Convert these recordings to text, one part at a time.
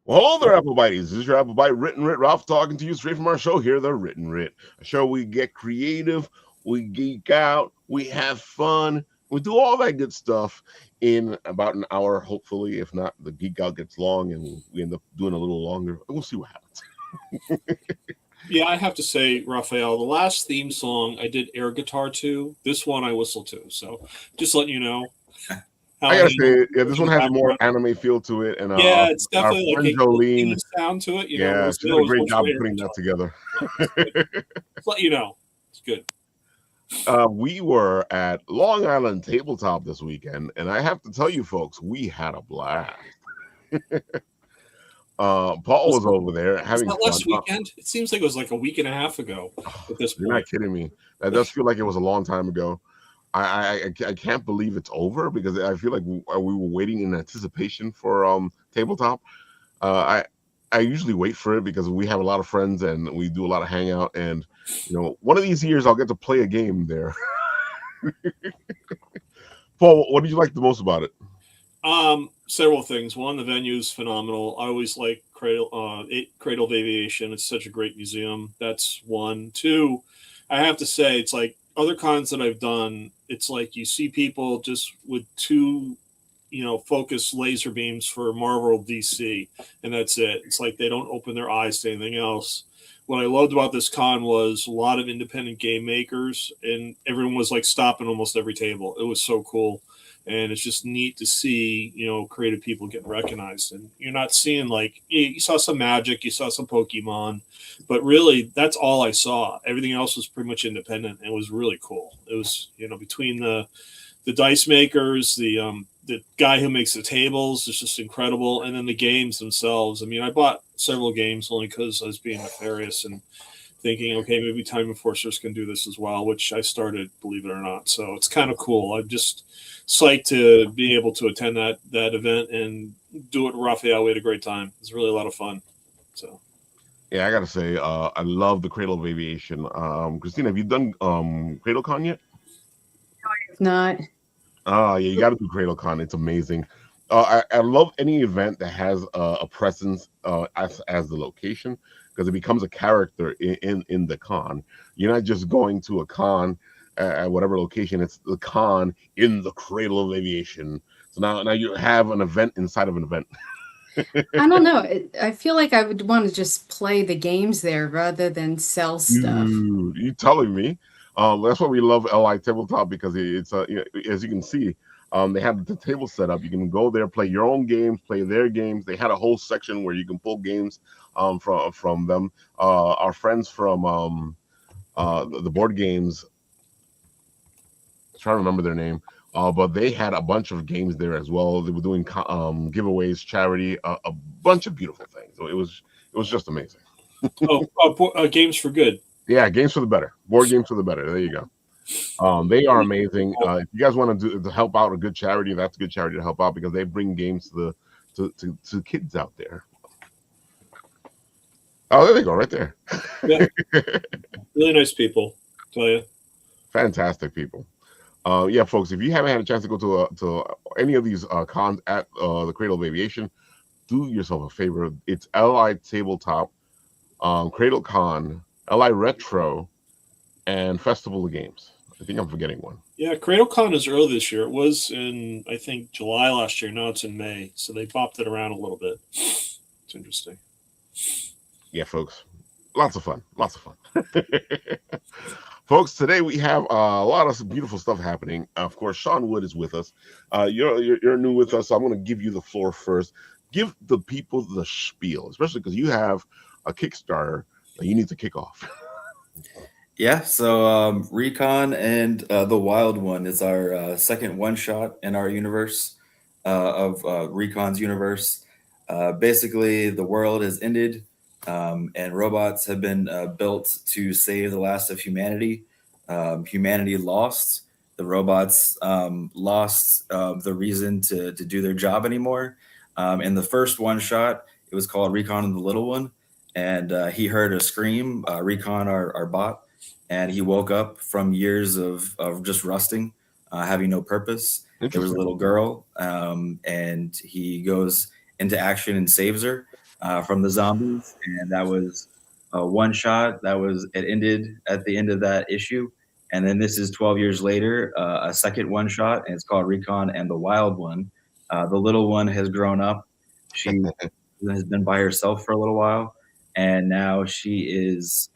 Well, hello there, Apple Bites. This is your Apple Bite WrittenWrit. Ralph talking to you straight from our show here, the WrittenWrit. A show we get creative, we geek out, we have fun, we do all that good stuff in about an hour, hopefully. If not, the geek out gets long and we end up doing a little longer. We'll see what happens. Yeah, I have to say, Rafael, the last theme song I did air guitar to. This one I whistle to. So just letting you know how I I gotta handle say, yeah, this in one the has more background. anime feel to it, and Yeah, it's our definitely like friend a Jolene, clean sound to it. yeah, Whereas she the did a other was great job mostly air putting that guitar. together. Yeah, it's good. Just let you know, it's good. We were at Long Island Tabletop this weekend, and I have to tell you, folks, we had a blast. Paul Was, was over there was having that fun. last weekend? It seems like it was like a week and a half ago at this You're not point. kidding me. That does feel like it was a long time ago. I can't believe it's over because I feel like we were waiting in anticipation for tabletop. I usually wait for it because we have a lot of friends and we do a lot of hangout. And one of these years I'll get to play a game there. Paul, what did you like the most about it? Several things. One, the venue's phenomenal. I always like Cradle of Aviation. It's such a great museum. That's one. Two, I have to say, it's like other cons that I've done. It's like you see people just with two, focused laser beams for Marvel DC, and that's it. It's like they don't open their eyes to anything else. What I loved about this con was a lot of independent game makers, and everyone was like stopping almost every table. It was so cool, and it's just neat to see creative people getting recognized. And you're not seeing like you saw some Magic, you saw some Pokemon, but really that's all I saw. Everything else was pretty much independent. And it was really cool. It was between the dice makers, the guy who makes the tables is just incredible, and then the games themselves. I mean, I bought several games only because I was being nefarious and thinking, okay, maybe Time Enforcers can do this as well, which I started, believe it or not. So it's kind of cool. I'm just psyched to be able to attend that event and do it. Rafael, we had a great time. It was really a lot of fun. So Yeah, I gotta say, I love the Cradle of Aviation. Christina, have you done CradleCon yet? Not. Yeah, you got to do CradleCon. It's amazing. I love any event that has a presence as the location because it becomes a character in the con. You're not just going to a con at whatever location. It's the con in the Cradle of Aviation. So now you have an event inside of an event. I don't know. I feel like I would want to just play the games there rather than sell stuff. Dude, you telling me? That's why we love LI Tabletop because it's as you can see, they have the table set up. You can go there, play your own games, play their games. They had a whole section where you can pull games from them. Our friends from the board games, trying to remember their name, but they had a bunch of games there as well. They were doing giveaways, charity, a bunch of beautiful things. So it was just amazing. Games for Good. Yeah, games for the better. Board games for the better. There you go. They are amazing. If you guys want to help out a good charity, that's a good charity to help out because they bring games to kids out there. Oh, there they go, right there. Yeah. Really nice people, tell you. Fantastic people. Yeah, folks, if you haven't had a chance to go to any of these cons at the Cradle of Aviation, do yourself a favor. It's LI Tabletop, Cradle Con, LI Retro, and Festival of Games. I think I'm forgetting one. Yeah, CradleCon is early this year. It was in, I think, July last year. Now it's in May. So they bopped it around a little bit. It's interesting. Yeah, folks. Lots of fun. Lots of fun. Folks, today we have a lot of beautiful stuff happening. Of course, Sean Wood is with us. You're new with us, so I'm going to give you the floor first. Give the people the spiel, especially because you have a Kickstarter that you need to kick off. Yeah, so Recon and the Wild One is our second one shot in our universe of Recon's universe. Basically, the world has ended, and robots have been built to save the last of humanity. Humanity lost. The robots lost the reason to do their job anymore. In the first one shot, it was called Recon and the Little One, and he heard a scream, Recon, our bot, and he woke up from years of just rusting, having no purpose. There was a little girl, and he goes into action and saves her. from the zombies, and that was a one shot. It ended at the end of that issue, and then this is 12 years later, a second one shot, and it's called Recon and the Wild One. The little one has grown up. She has been by herself for a little while, and now she is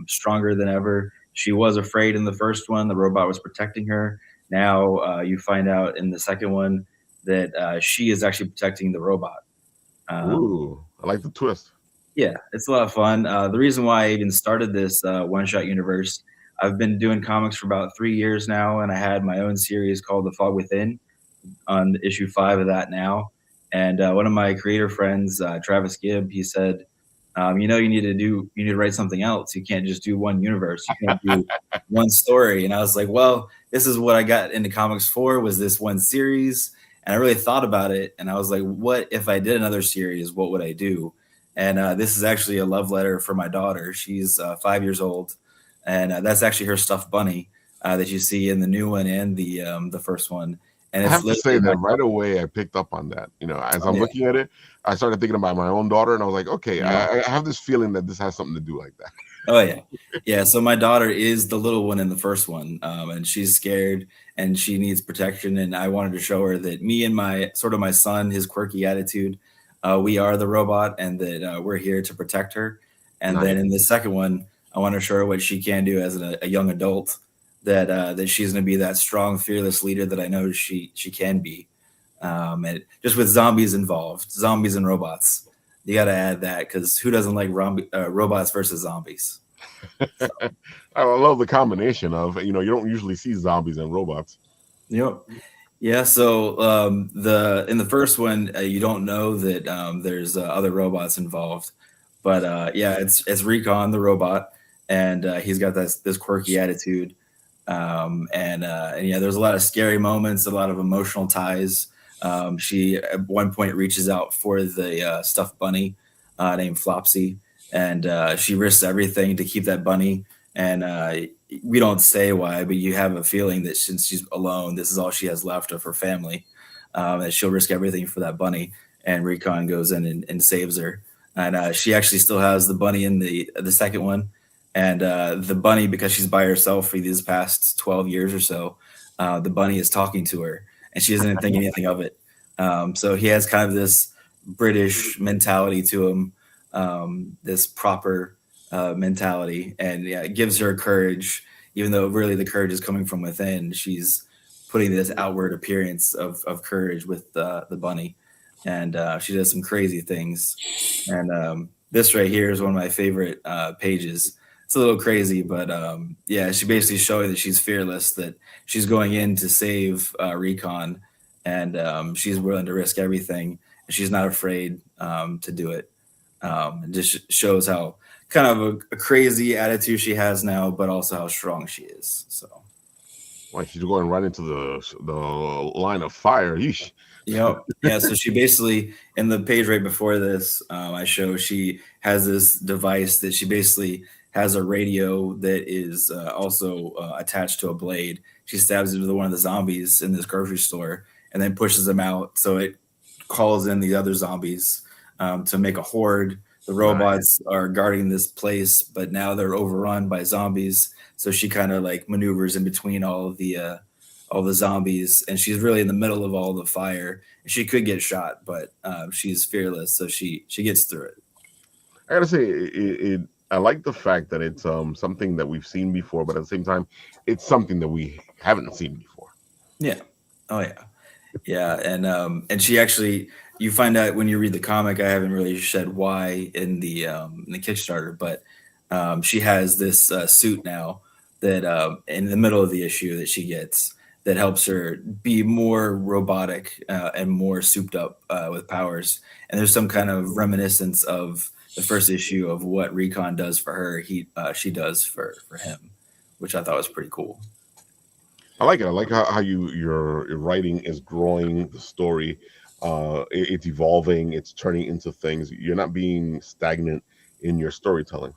stronger than ever. She was afraid in the first one; the robot was protecting her. Now you find out in the second one that she is actually protecting the robot. Um, Ooh, I like the twist. yeah, it's a lot of fun. The reason why I even started this one shot universe, I've been doing comics for about 3 years now, and I had my own series called The Fog Within on issue 5 of that now. And one of my creator friends, Travis Gibb, he said, you need to write something else. You can't just do one universe. You can't do one story. And I was like, well, this is what I got into comics for, was this one series. And I really thought about it. And I was like, what if I did another series? What would I do? And this is actually a love letter for my daughter. She's 5 years old. And that's actually her stuffed bunny that you see in the new one and the first one. And I it's have to say literally my that right away I picked up on that. As I'm yeah, looking at it, I started thinking about my own daughter, and I was like, okay, yeah. I have this feeling that this has something to do like that. Oh yeah, yeah. So my daughter is the little one in the first one, and she's scared and she needs protection. And I wanted to show her that me and my son, his quirky attitude, we are the robot, and that we're here to protect her. And Nice. then in the second one, I want to show her what she can do as a young adult. That she's going to be that strong, fearless leader that I know she can be. And just with zombies involved, zombies and robots. You got to add that, because who doesn't like robots versus zombies? So, I love the combination of you don't usually see zombies and robots. yep. Yeah. So in the first one, you don't know that there's other robots involved, but yeah, it's Recon the robot, and he's got this quirky attitude, and yeah, there's a lot of scary moments, a lot of emotional ties. She at one point reaches out for the stuffed bunny named Flopsy, and she risks everything to keep that bunny. And we don't say why, but you have a feeling that since she's alone, this is all she has left of her family. That she'll risk everything for that bunny. And Recon goes in and saves her. And she actually still has the bunny in the second one. And the bunny, because she's by herself for these past 12 years or so, the bunny is talking to her, and she doesn't think anything of it. So he has kind of this British mentality to him, this proper mentality, and yeah, it gives her courage, even though really the courage is coming from within. She's putting this outward appearance of courage with the bunny, and she does some crazy things. And this right here is one of my favorite pages. It's a little crazy, but yeah, she basically showing that she's fearless, that she's going in to save Recon, and she's willing to risk everything, and she's not afraid to do it. It just shows how kind of a crazy attitude she has now, but also how strong she is. So, Why she's going right into the line of fire. Yeesh. yep. Yeah. So she basically, in the page right before this, I show she has this device that she basically has a radio that is also attached to a blade. She stabs into one of the zombies in this grocery store and then pushes them out. So it calls in the other zombies to make a horde. The robots are guarding this place, but now they're overrun by zombies. So she kind of like maneuvers in between all the zombies, and she's really in the middle of all the fire. She could get shot, but she's fearless, so she gets through it. I gotta say, I like the fact that it's something that we've seen before, but at the same time, it's something that we haven't seen before. Yeah. Oh yeah. Yeah, and she actually, you find out when you read the comic. I haven't really shed why in the Kickstarter, but she has this suit now that in the middle of the issue that she gets, that helps her be more robotic and more souped up with powers. And there's some kind of reminiscence of the first issue of what Recon does for her. She does for him, which I thought was pretty cool. I like it. I like how your writing is growing the story. It's evolving. It's turning into things. You're not being stagnant in your storytelling.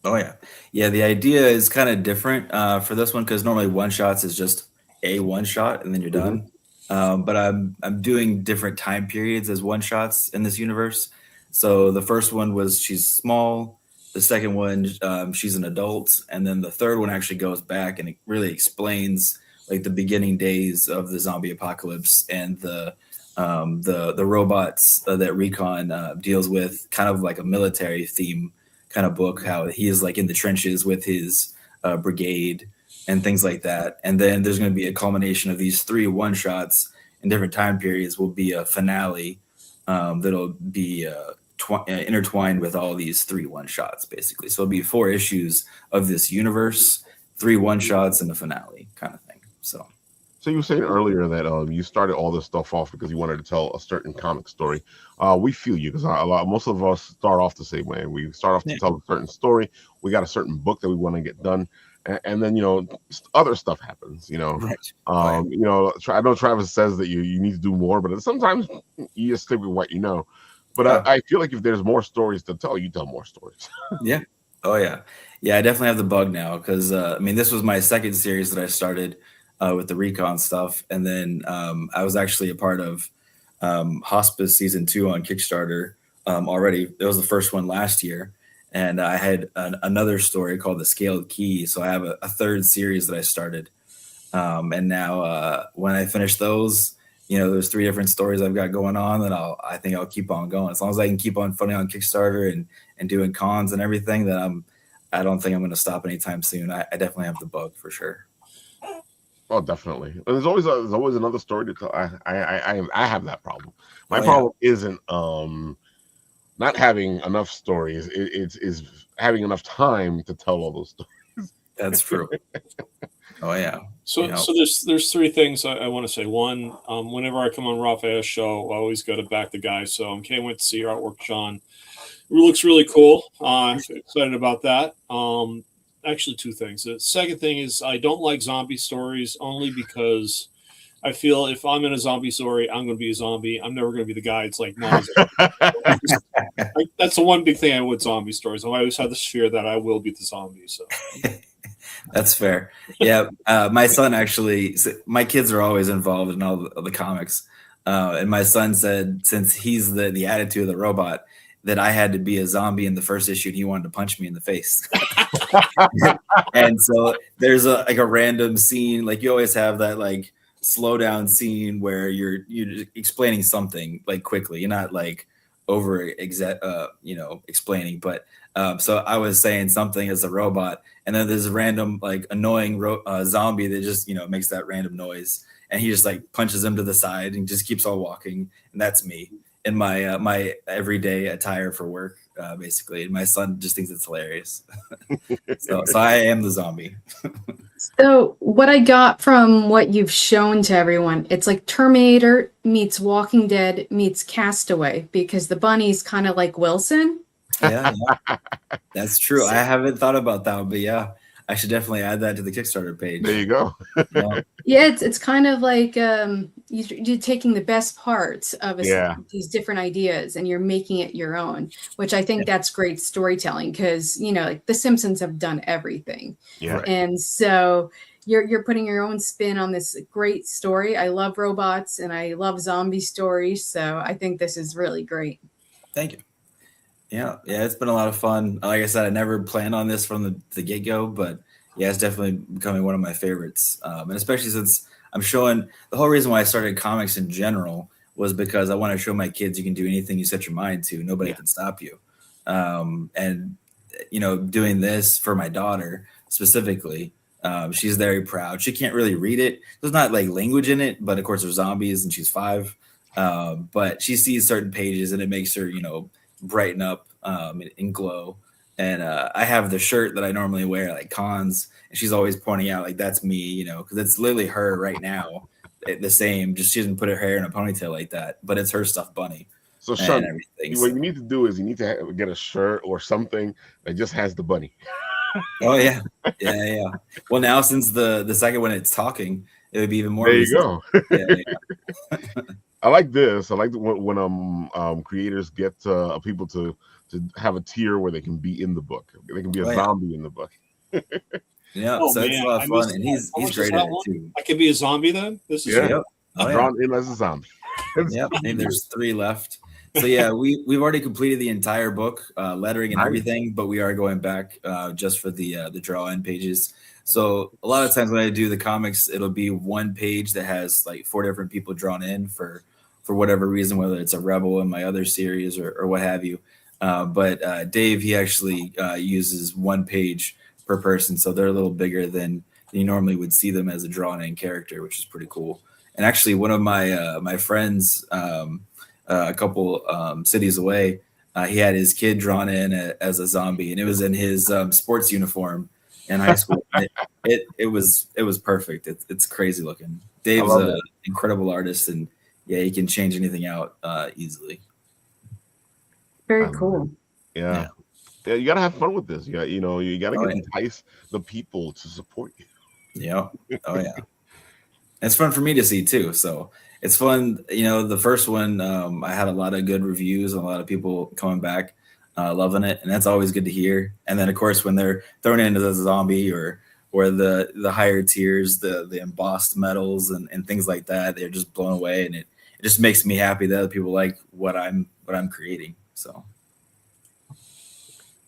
Oh yeah, yeah. The idea is kind of different for this one, because normally one shots is just a one shot and then you're done. But I'm doing different time periods as one shots in this universe. So the first one was she's small. The second one, she's an adult, and then the third one actually goes back and it really explains like the beginning days of the zombie apocalypse and the robots that Recon deals with, kind of like a military theme kind of book. How he is like in the trenches with his brigade and things like that. And then there's going to be a culmination of these 3 one-shots in different time periods. Will be a finale that'll be intertwined with all these 3 one-shots, basically. So it'll be 4 issues of this universe, 3 one-shots, and a finale kind of thing. So you were saying earlier that you started all this stuff off because you wanted to tell a certain comic story. We feel you, because most of us start off the same way. We start off to tell a certain story. We got a certain book that we want to get done, and then other stuff happens. right. I know Travis says that you need to do more, but sometimes you just stick with what you know. But I feel like if there's more stories to tell, you tell more stories. Yeah. Oh yeah. Yeah, I definitely have the bug now because this was my second series that I started with the Recon stuff, and then I was actually a part of Hospice season 2 on Kickstarter already. It was the first one last year, and I had another story called The Scaled Key. So I have a third series that I started, and now when I finish those, there's 3 different stories I've got going on that I think I'll keep on going as long as I can keep on funding on Kickstarter and doing cons and everything. That I don't think I'm going to stop anytime soon. I definitely have the bug for sure. Oh, definitely. And there's always another story to tell. I have that problem. My problem isn't not having enough stories. It's having enough time to tell all those stories. That's true. Oh yeah. So there's 3 things I want to say. One, whenever I come on Rafael's show, I always go to back the guy. So can't wait to see your artwork, John. It looks really cool. Excited about that. Actually, 2 things. The second thing is I don't like zombie stories only because I feel if I'm in a zombie story, I'm going to be a zombie. I'm never going to be the guy. It's like, no. That's the one big thing I with zombie stories. I always have this fear that I will be the zombie. So that's fair. Yeah. My son actually, my kids are always involved in all the comics. And my son said, since he's the attitude of the robot, that I had to be a zombie in the first issue and he wanted to punch me in the face. And so there's a random scene, like you always have that like slow down scene where you're explaining something like quickly. You're not like explaining, but so I was saying something as a robot, and then there's a random like annoying zombie that just makes that random noise, and he just like punches him to the side and just keeps on walking, and that's me in my my everyday attire for work, basically. And my son just thinks it's hilarious. so I am the zombie. So what I got from what you've shown to everyone, it's like Terminator meets Walking Dead meets Castaway, because the bunny's kind of like Wilson. Yeah, that's true. I haven't thought about that, but yeah, I should definitely add that to the Kickstarter page. There you go. Yeah, it's kind of like you're taking the best parts of these different ideas and you're making it your own, which I think that's great storytelling, because like The Simpsons have done everything. Yeah, and so you're putting your own spin on this great story. I love robots and I love zombie stories, so I think this is really great. Thank you. Yeah, it's been a lot of fun. Like I said, I never planned on this from the get-go, but yeah, it's definitely becoming one of my favorites. And especially since I'm showing, the whole reason why I started comics in general was because I want to show my kids you can do anything you set your mind to. Nobody can stop you. And doing this for my daughter specifically, she's very proud. She can't really read it. There's not like language in it, but of course there's zombies and she's 5. But she sees certain pages and it makes her, brighten up and glow. And I have the shirt that I normally wear like cons, and she's always pointing out like that's me, because it's literally her right now, the same, just she doesn't put her hair in a ponytail like that, but it's her stuffed bunny. So Sean, what you need to do is you need to get a shirt or something that just has the bunny. Oh yeah. Well, now since the second one it's talking, it would be even more. There you go. Yeah. I like this. I like when creators get people to have a tier where they can be in the book. They can be a zombie in the book. Yeah, so it's a lot of fun, and he's great at it too. I could be a zombie then. This is drawn in as a zombie. Yep, and there's 3 left. So yeah, we've already completed the entire book, lettering and everything, but we are going back just for the draw in pages. So a lot of times when I do the comics, it'll be one page that has like 4 different people drawn in for whatever reason, whether it's a Rebel in my other series or what have you. But Dave, he actually uses one page per person, so they're a little bigger than you normally would see them as a drawn in character, which is pretty cool. And actually, one of my friends, a couple cities away, he had his kid drawn in as a zombie, and it was in his sports uniform in high school. It was perfect. It's crazy looking. Dave's an incredible artist, and yeah, he can change anything out easily. Very cool. Yeah, you gotta have fun with this. You gotta entice the people to support you. Yeah. Oh yeah. It's fun for me to see too. So it's fun. The first one, I had a lot of good reviews and a lot of people coming back, loving it, and that's always good to hear. And then of course when they're thrown into the zombie or the higher tiers, the embossed metals and things like that, they're just blown away, and it just makes me happy that other people like what I'm creating. So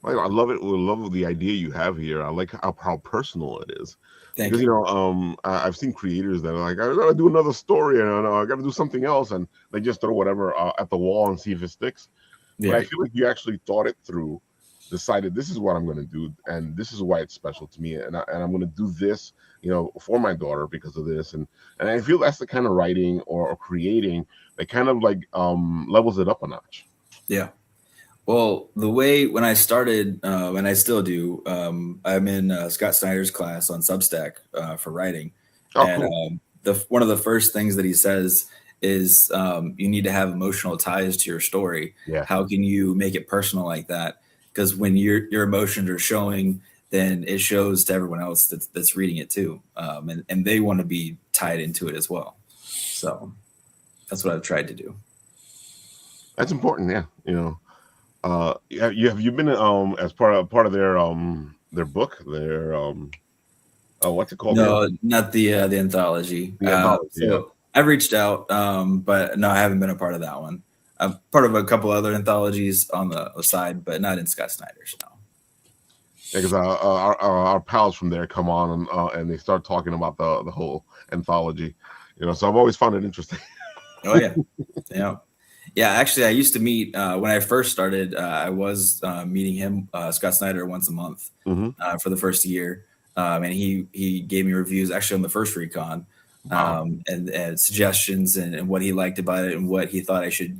I love it. I love the idea you have here. I like how personal it is. Thank because you. I've seen creators that are like, I gotta do another story, and I gotta do something else, and they just throw whatever at the wall and see if it sticks. Yeah. But I feel like you actually thought it through, decided this is what I'm gonna do, and this is why it's special to me, and I'm gonna do this, for my daughter because of this, and I feel that's the kind of writing or creating that kind of like levels it up a notch. Yeah. Well, the way when I started, and I still do, I'm in Scott Snyder's class on Substack for writing. Oh, and cool. One of the first things that he says is you need to have emotional ties to your story. Yeah. How can you make it personal like that? Because when your emotions are showing, then it shows to everyone else that's reading it too, and they want to be tied into it as well. So that's what I've tried to do. That's important, yeah. Have you been as part of their book, what's it called? No, not the anthology. The anthology, yeah. I've reached out, but no, I haven't been a part of that one. I'm part of a couple other anthologies on the side, but not in Scott Snyder's. No. Yeah, because our pals from there come on and they start talking about the whole anthology, So I've always found it interesting. Oh yeah, yeah. Yeah, actually, I used to meet when I first started. I was meeting him, Scott Snyder, once a month for the first year, and he gave me reviews actually on the first Recon, and suggestions and what he liked about it and what he thought I should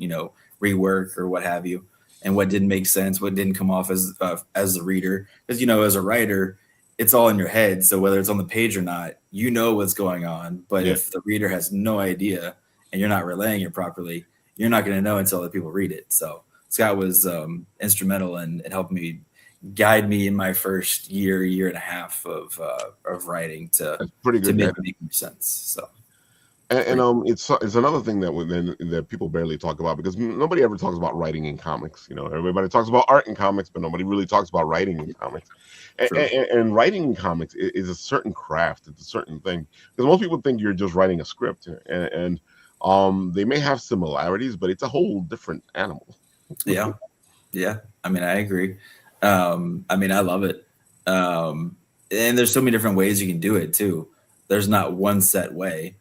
rework or what have you, and what didn't make sense, what didn't come off as a reader, because as a writer, it's all in your head. So whether it's on the page or not, what's going on. But if the reader has no idea and you're not relaying it properly, you're not going to know until the people read it. So Scott was instrumental in helping me guide me in my first year and a half of writing to pretty good to make sense. So and it's another thing that people barely talk about, because nobody ever talks about writing in comics. Everybody talks about art in comics, but nobody really talks about writing in comics. And writing in comics is a certain craft. It's a certain thing, because most people think you're just writing a script, and they may have similarities, but it's a whole different animal. Yeah. I mean, I agree. I mean, I love it. And there's so many different ways you can do it too. There's not one set way.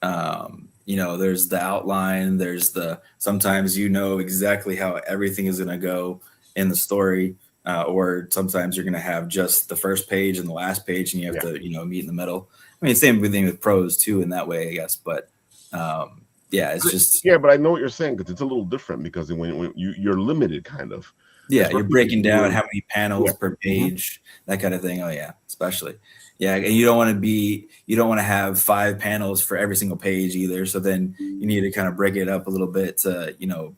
There's the outline. There's sometimes exactly how everything is going to go in the story, or sometimes you're going to have just the first page and the last page, and you have to meet in the middle. I mean, same thing with prose too in that way, I guess, but. It's just but I know what you're saying, because it's a little different, because when you're limited, kind of. You're breaking down how many panels per page, that kind of thing. Oh yeah, especially. Yeah, and you don't want to have 5 panels for every single page either. So then you need to kind of break it up a little bit to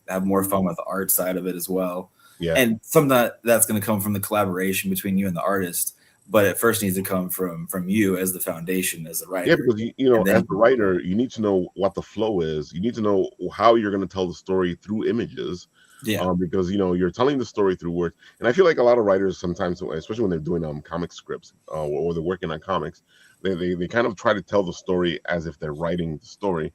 have more fun with the art side of it as well. Yeah, and some of that's going to come from the collaboration between you and the artist. But it first needs to come from you as the foundation, as the writer. Yeah, because as the writer, you need to know what the flow is. You need to know how you're going to tell the story through images. Yeah, because you're telling the story through words, and I feel like a lot of writers sometimes, especially when they're doing comic scripts or they're working on comics, they kind of try to tell the story as if they're writing the story,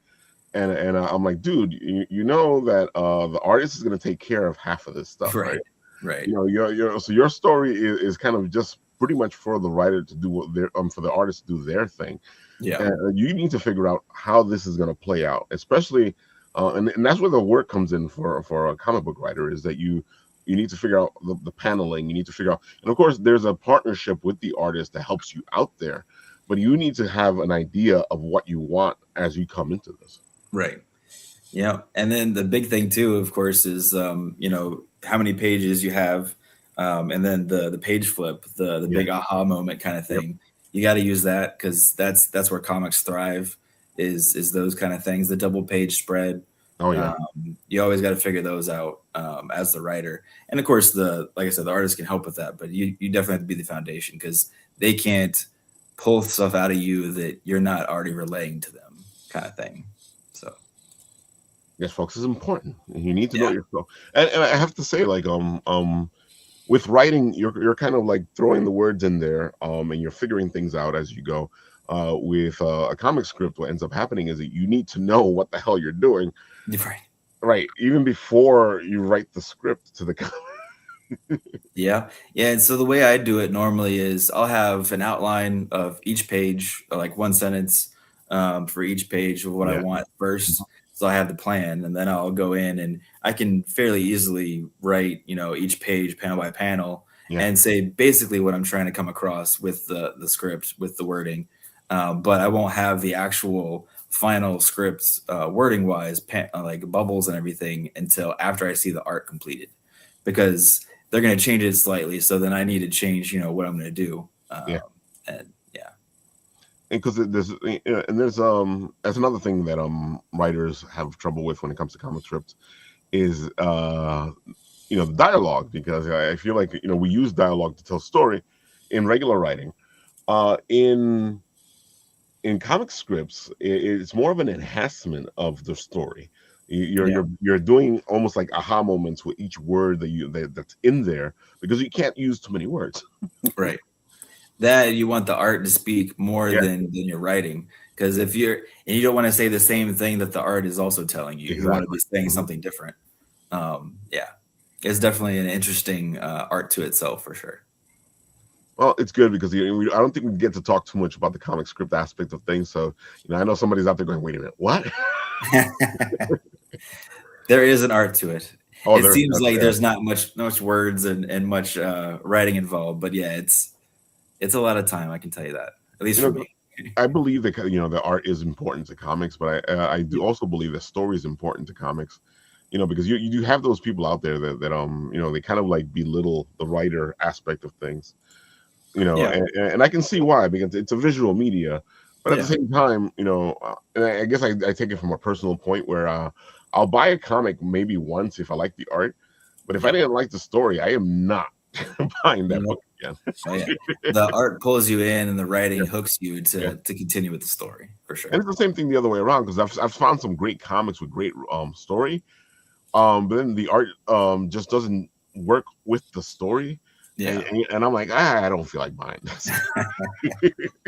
and I'm like, dude, you know that the artist is going to take care of half of this stuff, right? Right. You know, your story is kind of just pretty much for the writer to do what their for the artist to do their thing. Yeah. And you need to figure out how this is going to play out, especially, and that's where the work comes in for a comic book writer, is that you need to figure out the paneling. You need to figure out, and of course, there's a partnership with the artist that helps you out there, but you need to have an idea of what you want as you come into this. Right. Yeah. And then the big thing too, of course, is you know, how many pages you have, and then the page flip, the big aha moment kind of thing. Yep. You got to use that, because that's where comics thrive, is those kind of things. The double page spread. Oh yeah. You always got to figure those out as the writer, and of course, like I said, the artist can help with that, but you definitely have to be the foundation, because they can't pull stuff out of you that you're not already relaying to them, kind of thing. So. Yes, folks, is important. You need to know yourself, and I have to say, like, with writing, you're kind of like throwing the words in there, and you're figuring things out as you go. With a comic script, what ends up happening is that you need to know what the hell you're doing, right, even before you write the script to the comic. Yeah. And so the way I do it normally is I'll have an outline of each page, like one sentence for each page of what I want first. So I have the plan, and then I'll go in and I can fairly easily write, you know, each page panel by panel and say basically what I'm trying to come across with the script, with the wording. But I won't have the actual final scripts wording wise, like bubbles and everything, until after I see the art completed, because they're going to change it slightly. So then I need to change, you know, what I'm going to do. And because there's that's another thing that writers have trouble with when it comes to comic scripts is the dialogue, because I feel like, you know, we use dialogue to tell story in regular writing. In comic scripts, it's more of an enhancement of the story. You're doing almost like aha moments with each word that's in there, because you can't use too many words. Right. That you want the art to speak more than your writing, because if you don't want to say the same thing that the art is also telling you. Exactly. You want to be saying something different. It's definitely an interesting art to itself, for sure. Well, it's good, because I don't think we get to talk too much about the comic script aspect of things. So, you know, I know somebody's out there going, "Wait a minute, what?" There is an art to it. It seems like there's not much words and much writing involved, but yeah, it's a lot of time, I can tell you that, at least for me. I believe that, you know, the art is important to comics, but I do also believe that story is important to comics, you know, because you do have those people out there that you know, they kind of like belittle the writer aspect of things, you know, and I can see why, because it's a visual media, but at the same time, you know, and I guess I take it from a personal point where I'll buy a comic maybe once if I like the art, but if I didn't like the story, I am not buying that book again. The art pulls you in, and the writing hooks you to continue with the story, for sure. And it's the same thing the other way around, because I've found some great comics with great story, but then the art just doesn't work with the story. And I'm like, I don't feel like buying this.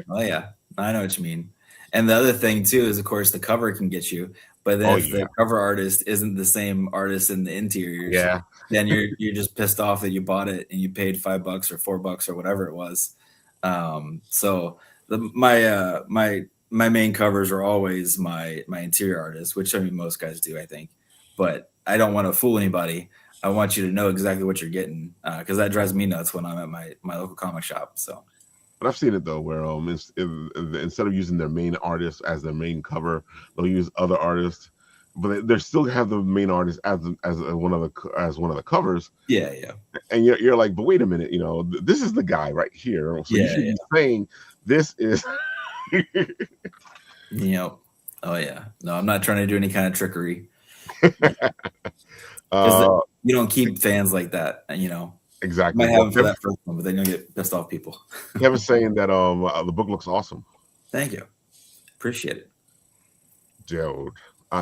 Oh yeah, I know what you mean. And the other thing too is, of course, the cover can get you, but then if the cover artist isn't the same artist in the interiors, then you're just pissed off that you bought it and you paid $5 or $4 or whatever it was. So my main covers are always my interior artist, which I mean most guys do, I think, but I don't want to fool anybody. I want you to know exactly what you're getting, because that drives me nuts when I'm at my local comic shop. So. But I've seen it though, where instead of using their main artist as their main cover, they'll use other artists, but they still have the main artist as one of the covers. Yeah. And you're like, but wait a minute, you know, this is the guy right here, so you should be saying this is. Yep. Oh yeah. No, I'm not trying to do any kind of trickery. You don't keep fans like that, you know. Exactly. You might have them for that first one, but then you'll get pissed off people. Kevin's saying that the book looks awesome. Thank you. Appreciate it. Dude.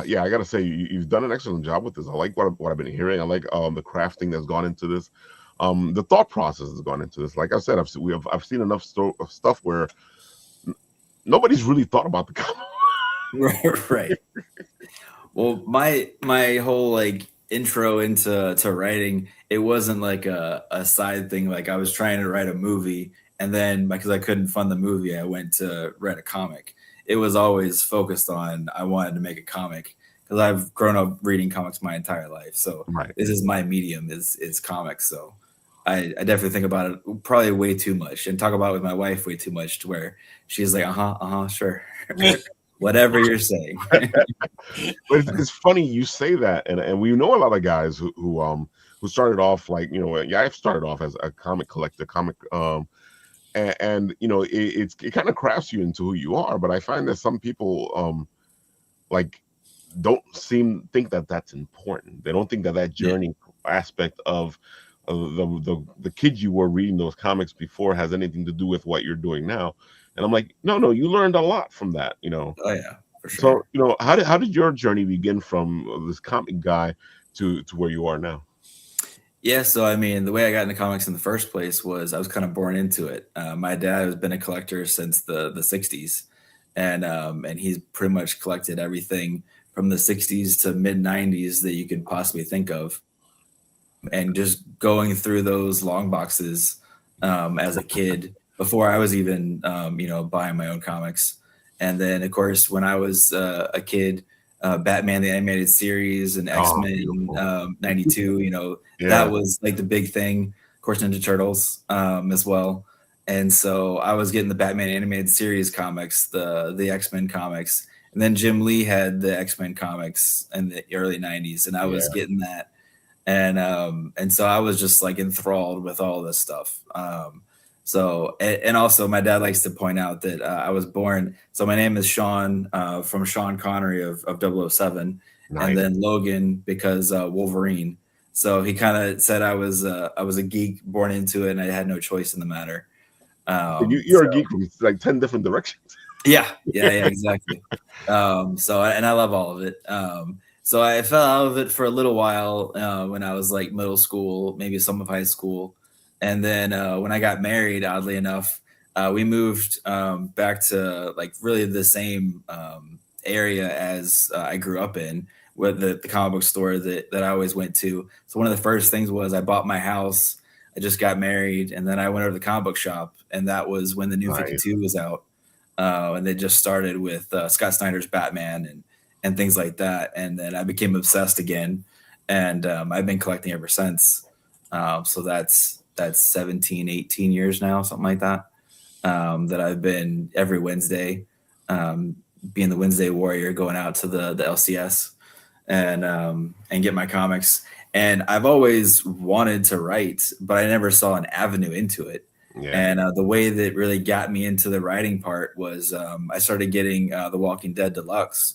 Yeah, I gotta say, you've done an excellent job with this. I like what I've been hearing. I like the crafting that's gone into this. The thought process has gone into this. Like I said, I've seen enough stuff where nobody's really thought about the comic. Right. Well, my whole like intro into writing, it wasn't like a side thing. Like I was trying to write a movie, and then because I couldn't fund the movie, I went to write a comic. It was always focused on I wanted to make a comic because I've grown up reading comics my entire life. So Right. this is my medium is comics. So I definitely think about it probably way too much and talk about it with my wife way too much to where she's like, sure. Whatever you're saying. But it's funny you say that, and we know a lot of guys who started off like, yeah, I've started off as a comic collector, and it kind of crafts you into who you are. But I find that some people like don't think that that's important. They don't think that journey aspect of the kid you were reading those comics before has anything to do with what you're doing now. And I'm like, no, you learned a lot from that, Oh yeah, for sure. So, how did your journey begin from this comic guy to where you are now? Yeah, so I mean, the way I got into comics in the first place was I was kind of born into it. My dad has been a collector since the '60s, and he's pretty much collected everything from the '60s to mid '90s that you could possibly think of. And just going through those long boxes as a kid before I was even buying my own comics. And then of course when I was a kid, Batman the animated series and X-Men 92, that was like the big thing. Of course, Ninja Turtles as well. And so I was getting the Batman animated series comics, the X-Men comics, and then Jim Lee had the X-Men comics in the early '90s, and I was getting that. And so I was just like enthralled with all this stuff. So also my dad likes to point out that I was born. So my name is Sean from Sean Connery of 007, nice. And then Logan because Wolverine. So he kind of said I was a geek born into it, and I had no choice in the matter. You're a geek from like 10 different directions. Yeah, exactly. So and I love all of it. So I fell out of it for a little while when I was like middle school, maybe some of high school. And then when I got married, oddly enough, we moved back to like really the same area as I grew up in, with the comic book store that I always went to. So one of the first things was I bought my house. I just got married, and then I went over to the comic book shop, and that was when the New 52 was out. And they just started with Scott Snyder's Batman and things like that. And then I became obsessed again, and I've been collecting ever since. So that's 17, 18 years now, something like that, that I've been every Wednesday, being the Wednesday warrior, going out to the LCS and get my comics. And I've always wanted to write, but I never saw an avenue into it. Yeah. And the way that really got me into the writing part was I started getting The Walking Dead Deluxe.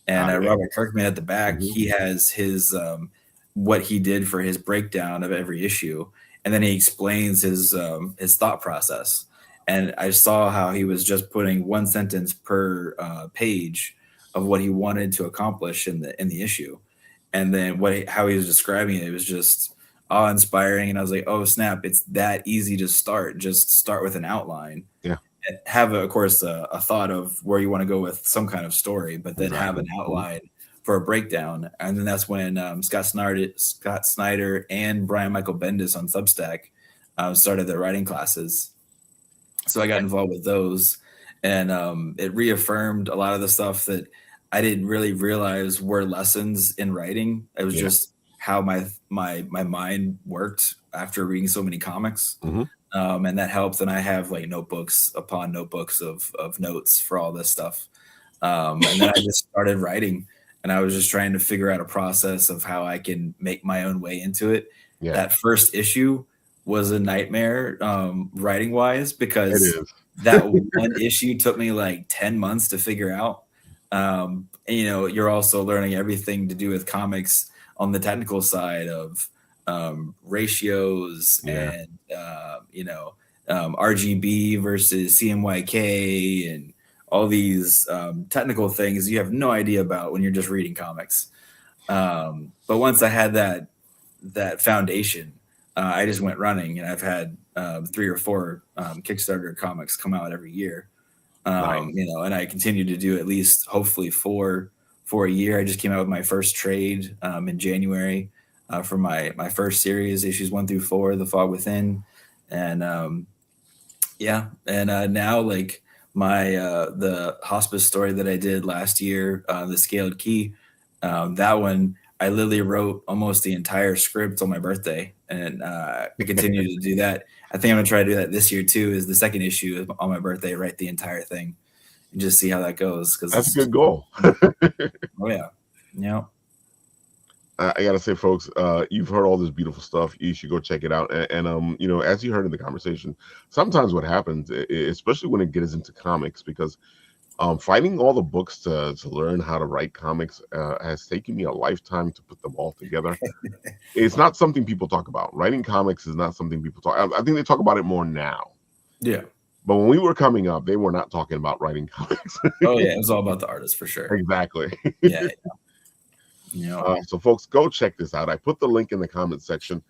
And Robert Kirkman at the back, he has his what he did for his breakdown of every issue, and then he explains his thought process. And I saw how he was just putting one sentence per page of what he wanted to accomplish in the issue, and then how he was describing it was just awe-inspiring. And I was like, oh snap! It's that easy to start. Just start with an outline. Yeah. Have of course a thought of where you want to go with some kind of story, but then have an outline for a breakdown. And then that's when Scott Snyder and Brian Michael Bendis on Substack started their writing classes. So I got involved with those, and it reaffirmed a lot of the stuff that I didn't really realize were lessons in writing. It was just how my mind worked after reading so many comics. And that helped. And I have like notebooks upon notebooks of notes for all this stuff. And then I just started writing, and I was just trying to figure out a process of how I can make my own way into it. Yeah. That first issue was a nightmare writing wise, because that one issue took me like 10 months to figure out. And, you're also learning everything to do with comics on the technical side of ratios and RGB versus CMYK and all these technical things you have no idea about when you're just reading comics. But once I had that foundation, I just went running, and I've had 3 or 4 Kickstarter comics come out every year. Nice. And I continue to do at least hopefully four for a year. I just came out with my first trade in January for my first series, issues 1 through 4, The Fog Within, and now like my the hospice story that I did last year, The Scaled Key, that one I literally wrote almost the entire script on my birthday, and I continue to do that. I think I'm gonna try to do that this year too. Is the second issue on my birthday, write the entire thing, and just see how that goes. Because that's a good goal. Oh yeah, yeah. I gotta say, folks, you've heard all this beautiful stuff. You should go check it out. And you know, as you heard in the conversation, sometimes what happens, especially when it gets into comics, because finding all the books to learn how to write comics has taken me a lifetime to put them all together. It's not something people talk about. Writing comics is not something people talk. I think they talk about it more now. Yeah. But when we were coming up, they were not talking about writing comics. Oh yeah, it was all about the artist for sure. Exactly. Yeah. Yeah. So folks, go check this out. I put the link in the comment section.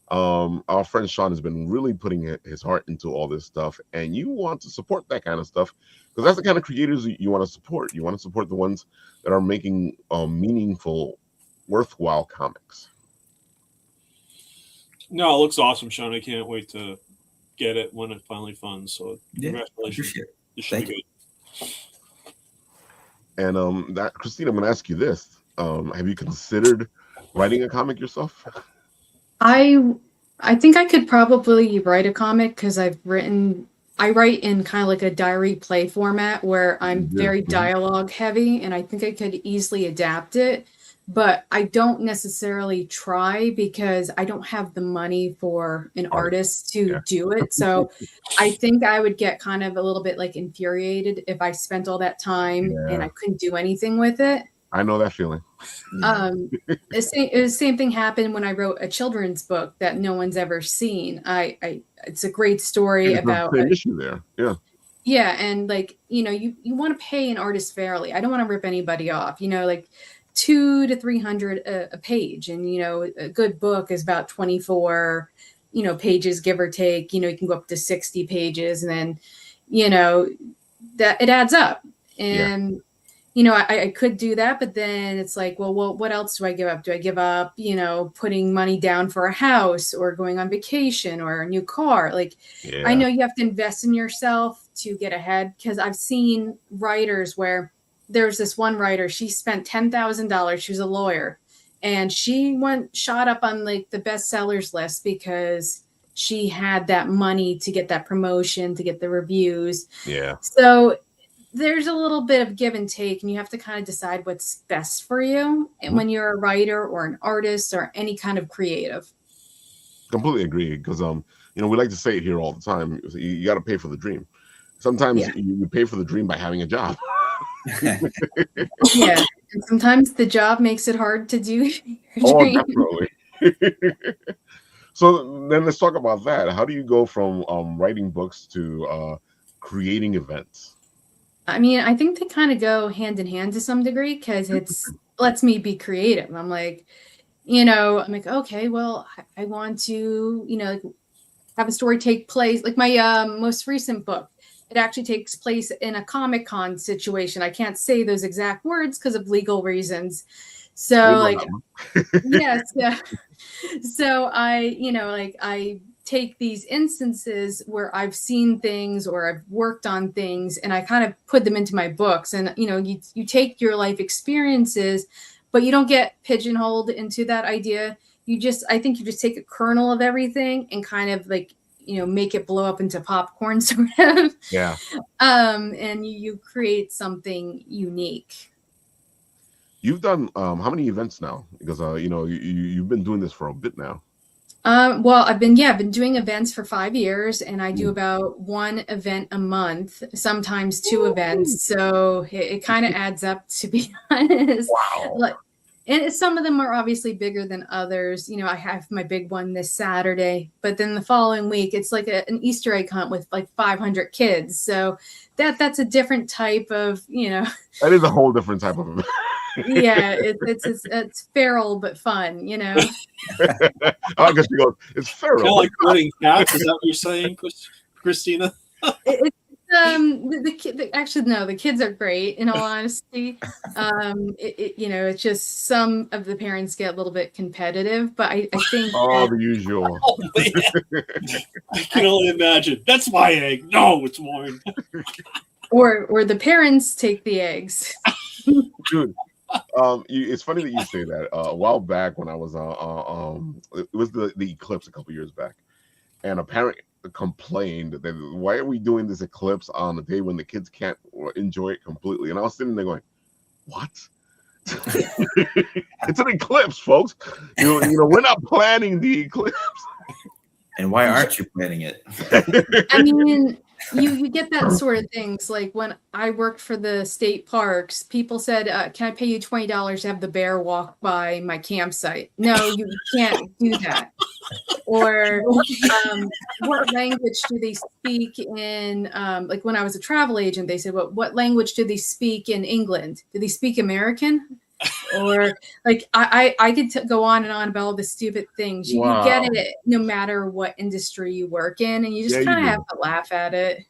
Our friend Sean has been really putting his heart into all this stuff, and you want to support that kind of stuff because that's the kind of creators you want to support. You want to support the ones that are making meaningful, worthwhile comics. No, it looks awesome, Sean. I can't wait to get it when it finally funds. So congratulations. This should be good. And that, Christina, I'm going to ask you this: have you considered writing a comic yourself? I think I could probably write a comic because I write in kind of like a diary play format where I'm very dialogue heavy, and I think I could easily adapt it. But I don't necessarily try because I don't have the money for an artist to do it. So I think I would get kind of a little bit like infuriated if I spent all that time and I couldn't do anything with it. I know that feeling. The same thing happened when I wrote a children's book that no one's ever seen. It's a great story about an issue there. Yeah. Yeah, and like, you know, you want to pay an artist fairly. I don't want to rip anybody off. You know, like $200 to $300 a page, and you know, a good book is about 24, you know, pages, give or take. You know, you can go up to 60 pages, and then, you know, that it adds up. And you know, I could do that, but then it's like, well, what else do I give up? Do I give up, you know, putting money down for a house or going on vacation or a new car? Like, I know you have to invest in yourself to get ahead, because I've seen writers where there's this one writer, she spent $10,000. She was a lawyer, and she shot up on like the bestsellers list because she had that money to get that promotion, to get the reviews. Yeah. So there's a little bit of give and take, and you have to kind of decide what's best for you when you're a writer or an artist or any kind of creative. Completely agree, because you know, we like to say it here all the time. You got to pay for the dream. Sometimes you pay for the dream by having a job. Yeah, and sometimes the job makes it hard to do your dream. Definitely. So then let's talk about that. How do you go from writing books to creating events? I mean, I think they kind of go hand in hand to some degree, because it's lets me be creative. I'm like, you know, I'm like, okay, well, I want to, you know, like, have a story take place. Like my most recent book, it actually takes place in a Comic-Con situation. I can't say those exact words because of legal reasons. So like, yes, yeah. So I, you know, like I take these instances where I've seen things or I've worked on things, and I kind of put them into my books. And, you know, you take your life experiences, but you don't get pigeonholed into that idea. I think you just take a kernel of everything and kind of like, you know, make it blow up into popcorn sort of. Yeah. And you create something unique. You've done how many events now? Because you know, you've been doing this for a bit now. Well, I've been doing events for 5 years, and I do about one event a month, sometimes two events. So it kind of adds up, to be honest. Wow. And some of them are obviously bigger than others. You know, I have my big one this Saturday, but then the following week, it's like an Easter egg hunt with like 500 kids. So that's a different type of, you know. That is a whole different type of event. Yeah, it's feral but fun, you know. I guess she goes, it's feral. Kind of like herding cats. Is that what you're saying, Christina? It's Actually, no, the kids are great, in all honesty. It's just some of the parents get a little bit competitive, but I think Oh, the usual. Oh man, I can only imagine. That's my egg. No, it's mine. or the parents take the eggs. Dude, it's funny that you say that. A while back when I was it was the eclipse a couple years back, and a parent complained that why are we doing this eclipse on a day when the kids can't enjoy it completely? And I was sitting there going, what? It's an eclipse, folks. You know, we're not planning the eclipse. And why aren't you planning it? I mean, you get that sort of things. Like when I worked for the state parks, people said, can I pay you $20 to have the bear walk by my campsite? No, you can't do that. Or what language do they speak in? Like when I was a travel agent, they said, what language do they speak in England? Do they speak American? Or like I could go on and on about all the stupid things. You get it no matter what industry you work in, and you just kind of have to laugh at it.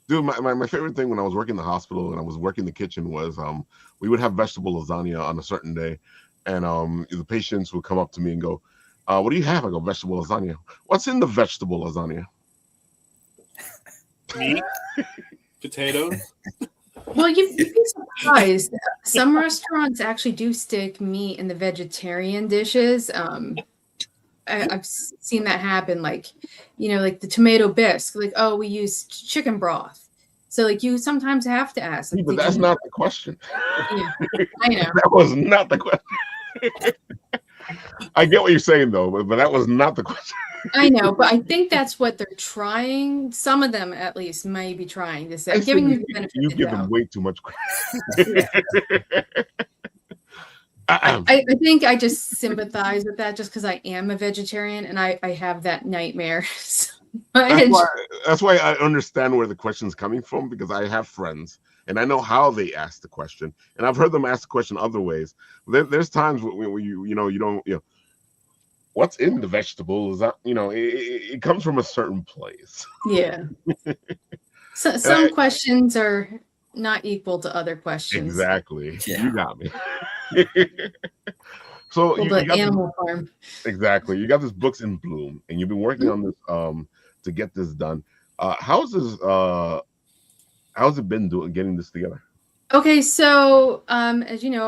Dude, my favorite thing when I was working in the hospital and I was working in the kitchen was we would have vegetable lasagna on a certain day, and the patients would come up to me and go, what do you have? I go, vegetable lasagna. What's in the vegetable lasagna? Meat, potatoes. Well, you'd be surprised. Some restaurants actually do stick meat in the vegetarian dishes. I've seen that happen. Like, like the tomato bisque. Like, oh, we use chicken broth. So, like, you sometimes have to ask. Like, but that's not the question. Yeah, I know. That was not the question. I get what you're saying, though, but that was not the question. I know, but I think that's what they're trying. Some of them, at least, might be trying to say. I'm giving you the benefit you of the give doubt. them way too much credit. I think I just sympathize with that just because I am a vegetarian and I have that nightmare. That's why I understand where the question's coming from, because I have friends and I know how they ask the question, and I've heard them ask the question other ways. There's times when you don't what's in the vegetable is that it comes from a certain place. Yeah. So some questions are not equal to other questions. Exactly. Yeah. You got me. So you got Animal Farm. Exactly. You got this Books in Bloom, and you've been working on this to get this done. How's it been getting this together? Okay, so as you know,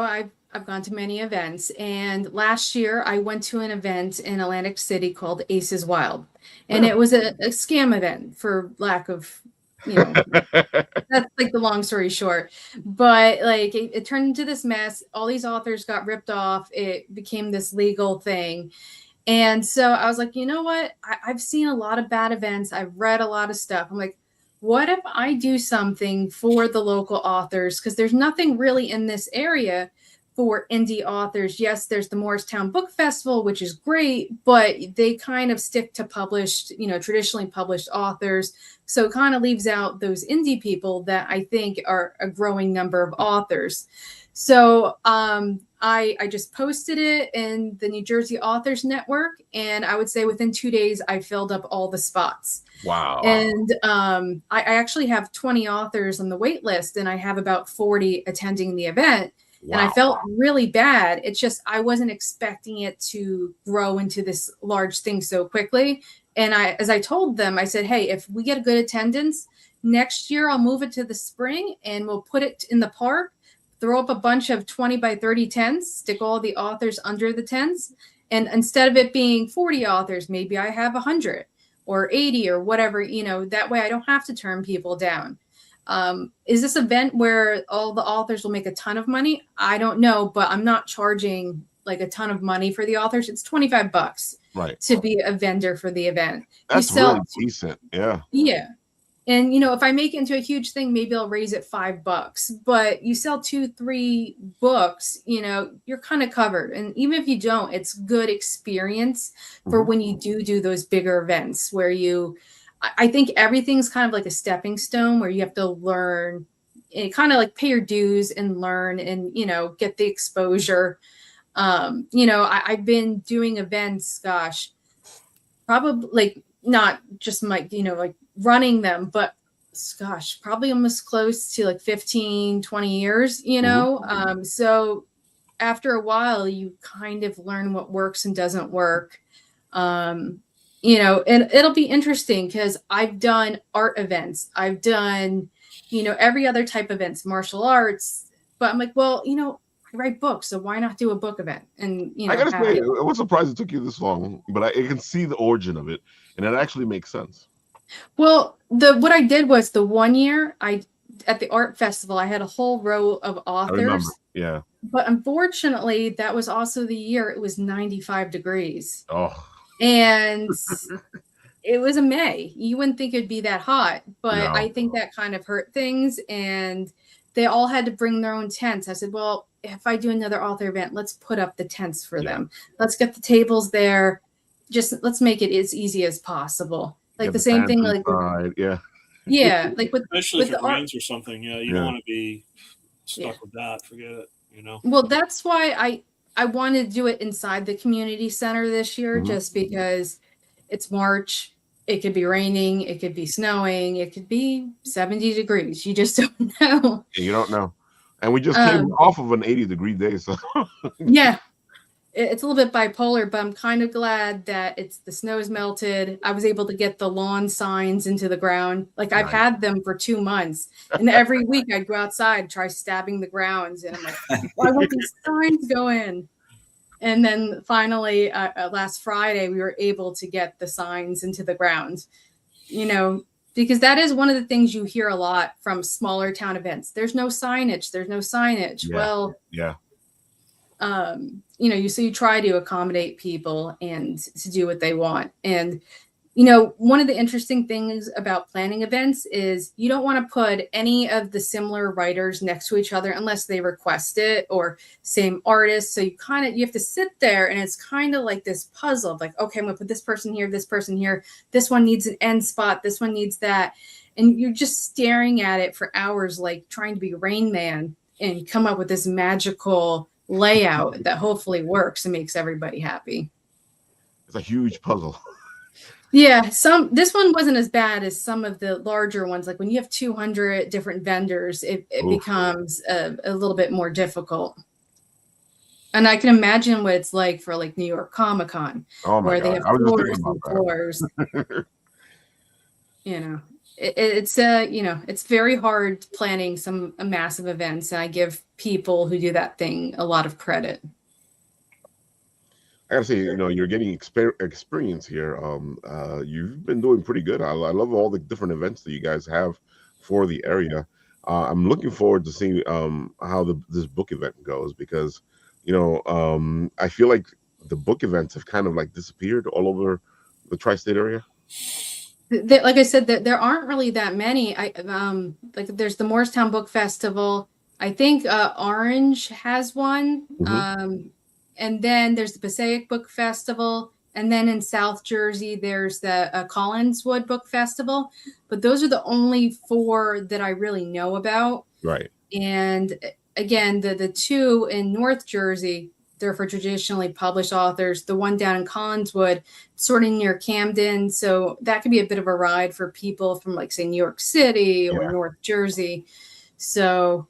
I've gone to many events, and last year I went to an event in Atlantic City called Aces Wild, and it was a scam event, for lack of, that's like the long story short. But like it turned into this mess. All these authors got ripped off. It became this legal thing. And so I was like, you know what? I've seen a lot of bad events. I've read a lot of stuff. I'm like, what if I do something for the local authors? Because there's nothing really in this area for indie authors. Yes, there's the Morristown Book Festival, which is great, but they kind of stick to published, traditionally published authors. So it kind of leaves out those indie people that I think are a growing number of authors. So I just posted it in the New Jersey Authors Network, and I would say within 2 days, I filled up all the spots. Wow. And I actually have 20 authors on the wait list, and I have about 40 attending the event. Wow. And I felt really bad. It's just I wasn't expecting it to grow into this large thing so quickly. And as I told them, I said, hey, if we get a good attendance, next year I'll move it to the spring and we'll put it in the park, throw up a bunch of 20 by 30 tents, stick all the authors under the tents. And instead of it being 40 authors, maybe I have 100 or 80 or whatever, that way I don't have to turn people down. Is this event where all the authors will make a ton of money? I don't know, but I'm not charging like a ton of money for the authors. It's $25 to be a vendor for the event. That's really decent. Yeah. Yeah. And, if I make it into a huge thing, maybe I'll raise it $5, but you sell 2-3 books, you're kind of covered. And even if you don't, it's good experience for when you do those bigger events where I think everything's kind of like a stepping stone where you have to learn and kind of like pay your dues and learn and, get the exposure. I've been doing events, gosh, probably like not just like running them, but gosh, probably almost close to like 15, 20 years, you know? So after a while, you kind of learn what works and doesn't work. You know, and it'll be interesting because I've done art events. I've done, you know, every other type of events, martial arts, but I'm like, well, you know, I write books, so why not do a book event and, you I know, gotta have say, it. I was surprised it took you this long, but I can see the origin of it, and it actually makes sense. Well, what I did was the one year at the art festival, I had a whole row of I remember. authors, Yeah. but unfortunately, that was also the year it was 95 degrees. Oh And it was a May. You wouldn't think it'd be that hot, but I no. think that kind of hurt things. And they all had to bring their own tents. I said, well, if I do another author event, let's put up the tents for Yeah. them. Let's get the tables there. Just let's make it as easy as possible. Like Get the the same fans thing, like inside. Yeah. yeah, like Especially with if it the art. rains or something. Yeah, you don't Yeah. want to be Yeah. stuck with that. Forget it. You know. Well, that's why I wanted to do it inside the community center this year, just because it's March. It could be raining, it could be snowing, it could be 70 degrees. You just don't know. You don't know. And we just came off of an 80-degree day, so Yeah, it's a little bit bipolar, but I'm kind of glad that the snow's melted. I was able to get the lawn signs into the ground. Like I've Nice. had them for 2 months, and every week I'd go outside, try stabbing the grounds, and I'm like, why won't these signs go in? And then finally, last Friday, we were able to get the signs into the ground, you know, because that is one of the things you hear a lot from smaller town events. There's no signage. There's no signage. Yeah. Well, yeah. You know, so you try to accommodate people and to do what they want. And you know, one of the interesting things about planning events is you don't want to put any of the similar writers next to each other unless they request it, or same artist. So you have to sit there, and it's kind of like this puzzle of like, okay, I'm gonna put this person here, this one needs an end spot, this one needs that. And you're just staring at it for hours, like trying to be Rain Man and come up with this magical layout that hopefully works and makes everybody happy. It's a huge puzzle. Yeah, this one wasn't as bad as some of the larger ones. Like when you have 200 different vendors, it becomes a little bit more difficult. And I can imagine what it's like for like New York Comic Con, where they have floors and floors. You know, it's you know, it's very hard planning a massive events, and I give people who do that thing a lot of credit. I gotta say, you know, you're getting experience here. You've been doing pretty good. I love all the different events that you guys have for the area. I'm looking forward to seeing how this book event goes, because, you know, I feel like the book events have kind of like disappeared all over the tri-state area. Like I said, that there aren't really that many. Like there's the Morristown Book Festival. I think Orange has one. And then there's the Passaic Book Festival. And then in South Jersey, there's the Collinswood Book Festival. But those are the only 4 that I really know about. Right. And again, the 2 in North Jersey, they're for traditionally published authors. The one down in Collinswood, sort of near Camden. So that could be a bit of a ride for people from, like, say, New York City or North Jersey. So,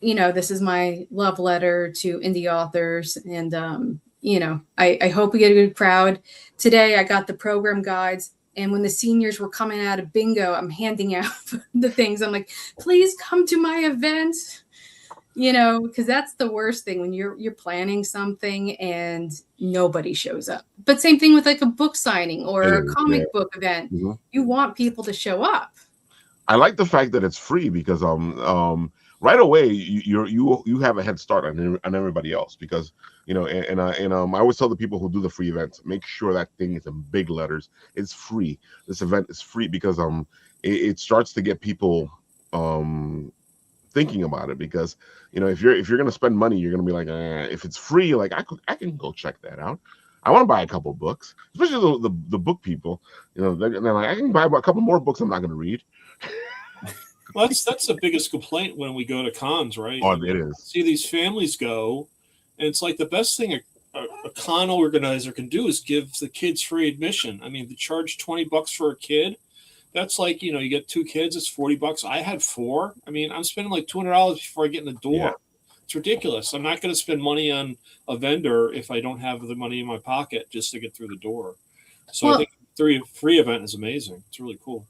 you know, this is my love letter to indie authors. And, you know, I hope we get a good crowd. Today, I got the program guides. And when the seniors were coming out of bingo, I'm handing out the things. I'm like, please come to my event. You know, because that's the worst thing when you're planning something and nobody shows up. But same thing with like a book signing or a comic book event. You want people to show up. I like the fact that it's free, because right away you have a head start on everybody else, because, you know, and I always tell the people who do the free events, make sure that thing is in big letters. It's free. This event is free, because it starts to get people thinking about it, because, you know, if you're gonna spend money, you're gonna be like, if it's free, like I can go check that out. I want to buy a couple books, especially the book people. You know, they're like, I can buy a couple more books I'm not going to read. Well, that's the biggest complaint when we go to cons, right? Oh, it is. See these families go, and it's like the best thing a con organizer can do is give the kids free admission. I mean, to charge $20 for a kid, that's like, you get 2 kids, it's $40. I had 4. I mean, I'm spending like $200 before I get in the door. Yeah. It's ridiculous. I'm not going to spend money on a vendor if I don't have the money in my pocket just to get through the door. So I think free event is amazing. It's really cool.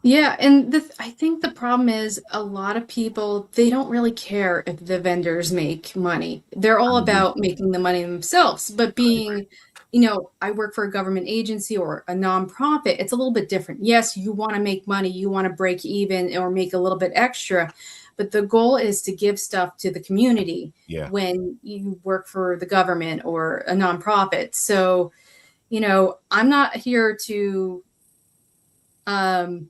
Yeah, and I think the problem is a lot of people, they don't really care if the vendors make money. They're all about making the money themselves. But being, I work for a government agency or a nonprofit, it's a little bit different. Yes, you want to make money, you want to break even or make a little bit extra, but the goal is to give stuff to the community when you work for the government or a nonprofit. So, I'm not here to kind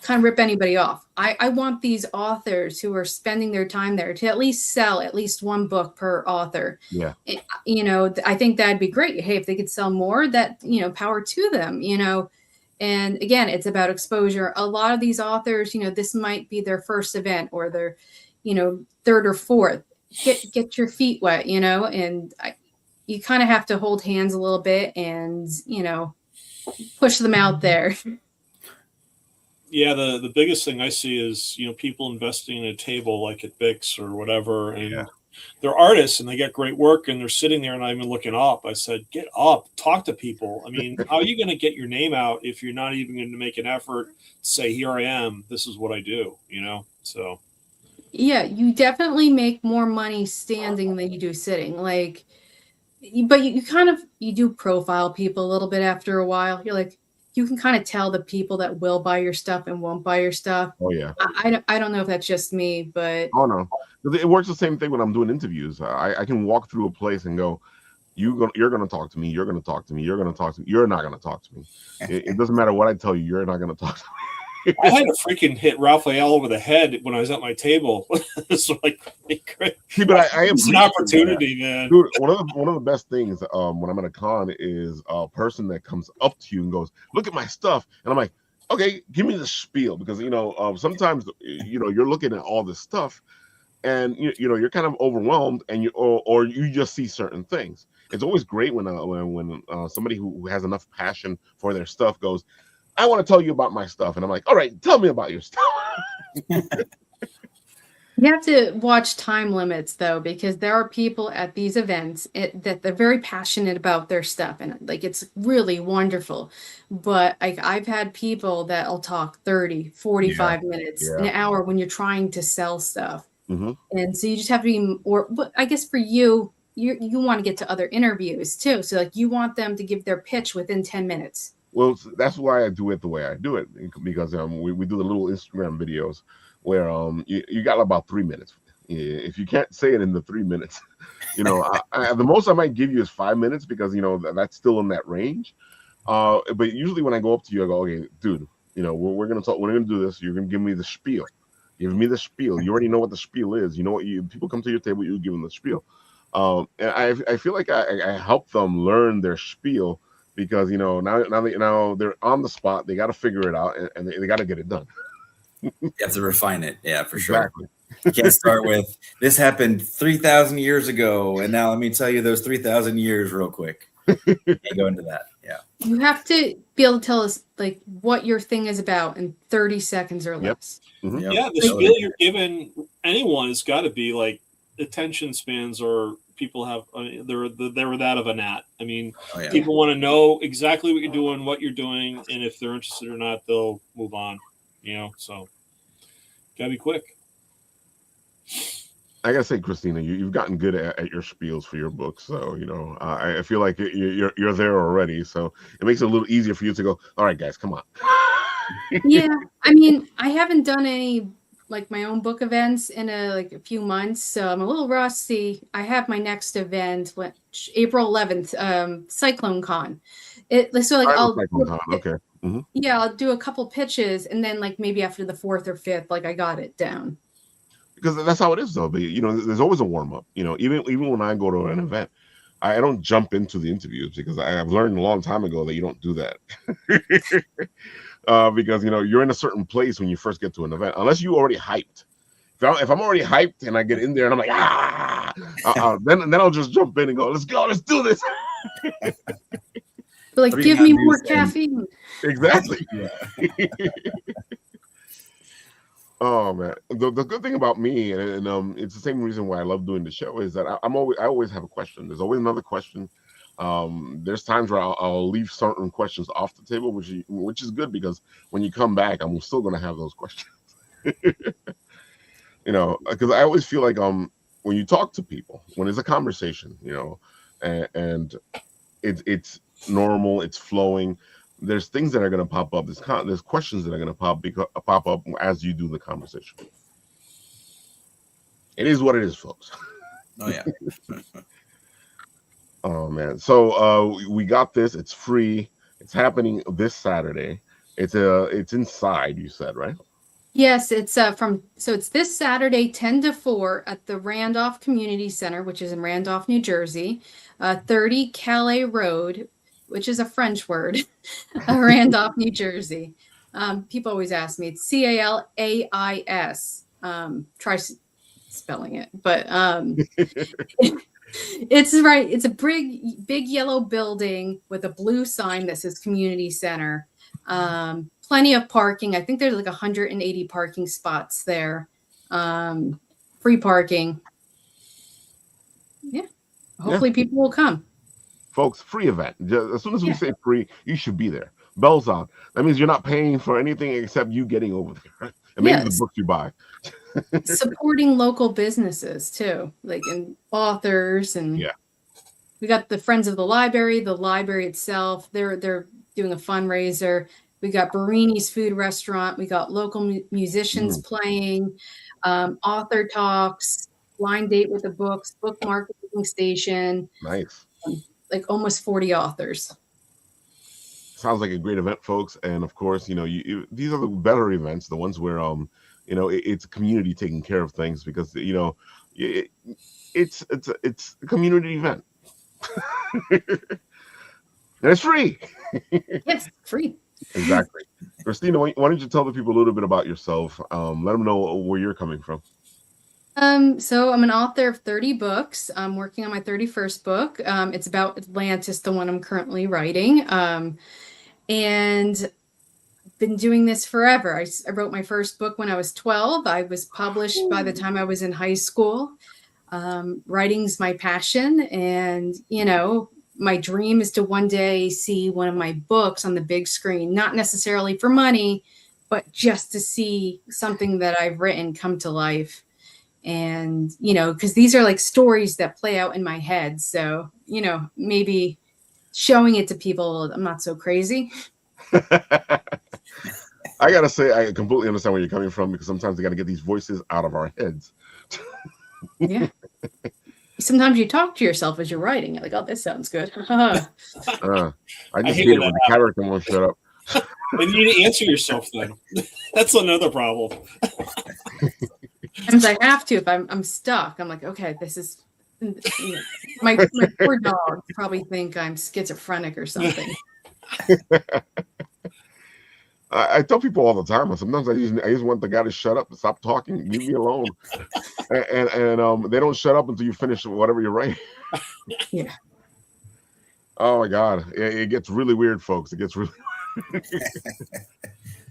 of rip anybody off. I want these authors who are spending their time there to at least sell at least 1 book per author. Yeah. I think that'd be great. Hey, if they could sell more, that, power to them, and again, it's about exposure. A lot of these authors, this might be their first event or their, 3rd or 4th. Get your feet wet, and you kind of have to hold hands a little bit and, push them out there. Yeah, the biggest thing I see is, people investing in a table like at Bix or whatever, and they're artists and they get great work and they're sitting there and not even looking up. I said, get up, talk to people. I mean, how are you going to get your name out if you're not even going to make an effort to say, here I am, this is what I do, So yeah, you definitely make more money standing than you do sitting. But you do profile people a little bit after a while. You're like, you can kind of tell the people that will buy your stuff and won't buy your stuff. Oh yeah. I don't know if that's just me, but oh no, it works the same thing when I'm doing interviews. I can walk through a place and go, you're going to talk to me. You're going to talk to me. You're going to talk to me. You're not going to talk to me. It doesn't matter what I tell you. You're not going to talk to me. I had to freaking hit Rafael over the head when I was at my table. It's like, see, but I it's an opportunity, man. Dude, one of the best things when I'm at a con is a person that comes up to you and goes, "Look at my stuff," and I'm like, "Okay, give me the spiel," because sometimes you're looking at all this stuff, and you're kind of overwhelmed, and or you just see certain things. It's always great when somebody who has enough passion for their stuff goes, I want to tell you about my stuff. And I'm like, all right, tell me about your stuff. You have to watch time limits, though, because there are people at these events that they're very passionate about their stuff. And it's really wonderful. But I've had people that'll talk 30, 45 minutes, an hour when you're trying to sell stuff. Mm-hmm. And so you just have to be but I guess for you want to get to other interviews, too. So you want them to give their pitch within 10 minutes. Well, that's why I do it the way I do it, because we do the little Instagram videos where you got about 3 minutes. If you can't say it in the 3 minutes, the most I might give you is 5 minutes, because that's still in that range. But usually when I go up to you, I go, okay, dude, we're gonna talk. We're gonna do this. You're gonna give me the spiel. Give me the spiel. You already know what the spiel is. You know what people come to your table, you give them the spiel. And I feel like I help them learn their spiel. Because now they're on the spot, they got to figure it out, and they got to get it done. You have to refine it, yeah, for exactly. Sure. You can't start with this happened 3,000 years ago, and now let me tell you those 3,000 years real quick. You can't go into that, yeah. You have to be able to tell us what your thing is about in 30 seconds or less. Yep. Mm-hmm. Yeah, the spiel you're giving anyone has got to be attention spans, or people have they're that of a gnat. I mean, people want to know exactly what you're doing, and if they're interested or not, they'll move on. So gotta be quick. I gotta say, Christina, you've gotten good at your spiels for your books, so I feel like you're there already. So it makes it a little easier for you to go, all right, guys, come on. Yeah, I mean, I haven't done any my own book events in a few months, so I'm a little rusty. I have my next event, April 11th, Cyclone Con. I'll okay. Mm-hmm. Yeah, I'll do a couple pitches, and then maybe after the 4th or 5th, I got it down. Because that's how it is, though. But there's always a warm up. Even when I go to an event, I don't jump into the interviews, because I've learned a long time ago that you don't do that. Because you're in a certain place when you first get to an event, unless you already hyped. If I'm already hyped and I get in there and I'm like, then I'll just jump in and go, let's do this. But like, give me more caffeine. Exactly. Yeah. Oh man, the good thing about me, and it's the same reason why I love doing the show, is that I always have a question. There's always another question. There's times where I'll leave certain questions off the table, which is good, because when you come back, I'm still gonna have those questions. Because I always feel like when you talk to people, when it's a conversation, and it's normal, it's flowing. There's things that are going to pop up. There's questions that are going to pop up as you do the conversation. It is what it is, folks. Oh yeah. Oh man. So we got this. It's free. It's happening this Saturday. It's inside, you said, right? Yes, it's it's this Saturday 10 to 4 at the Randolph Community Center, which is in Randolph, New Jersey, 30 Calais Road, which is a French word, Randolph, New Jersey. People always ask me, it's Calais. Try spelling it, but it's right. It's a big yellow building with a blue sign that says Community Center. Plenty of parking. I think there's like 180 parking spots there. Free parking. Yeah. Hopefully people will come. Folks, free event. As soon as we say free, you should be there. Bells on. That means you're not paying for anything except you getting over there, right? And maybe the books you buy. Supporting local businesses too, like and authors, and we got the Friends of the library itself. They're doing a fundraiser. We got Barini's Food Restaurant. We got local musicians playing, author talks, blind date with the books, book marketing station. Nice. Like almost 40 authors. Sounds like a great event, folks. And of course, these are the better events, the ones where it's a community taking care of things, because it's a community event. And it's free. Yes, free. Exactly. Christina, why don't you tell the people a little bit about yourself? Let them know where you're coming from. So I'm an author of 30 books. I'm working on my 31st book. It's about Atlantis, the one I'm currently writing. And been doing this forever. I wrote my first book when I was 12. I was published by the time I was in high school. Writing's my passion, and my dream is to one day see one of my books on the big screen, not necessarily for money, but just to see something that I've written come to life. And, because these are like stories that play out in my head. So, maybe showing it to people, I'm not so crazy. I got to say, I completely understand where you're coming from, because sometimes we got to get these voices out of our heads. Yeah. Sometimes you talk to yourself as you're writing. You're like, oh, this sounds good. I just hate it when the character won't shut up. And you need to answer yourself then. That's another problem. Sometimes I have to. If I'm stuck, I'm like, okay, this is my poor dog probably think I'm schizophrenic or something. I tell people all the time. Sometimes I just want the guy to shut up and stop talking, leave me alone, and they don't shut up until you finish whatever you're writing. Yeah. Oh my God, it gets really weird, folks. It gets really.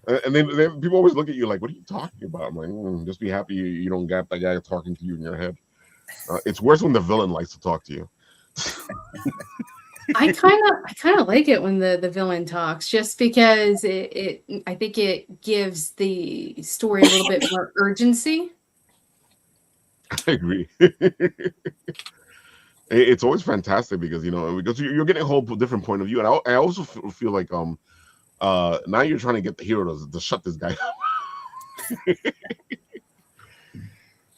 And then people always look at you like, "What are you talking about?" I'm like, just be happy you don't got that guy talking to you in your head. It's worse when the villain likes to talk to you. I kind of like it when the villain talks, just because I think it gives the story a little bit more urgency. I agree. It's always fantastic because you're getting a whole different point of view, and I also feel like now you're trying to get the hero to shut this guy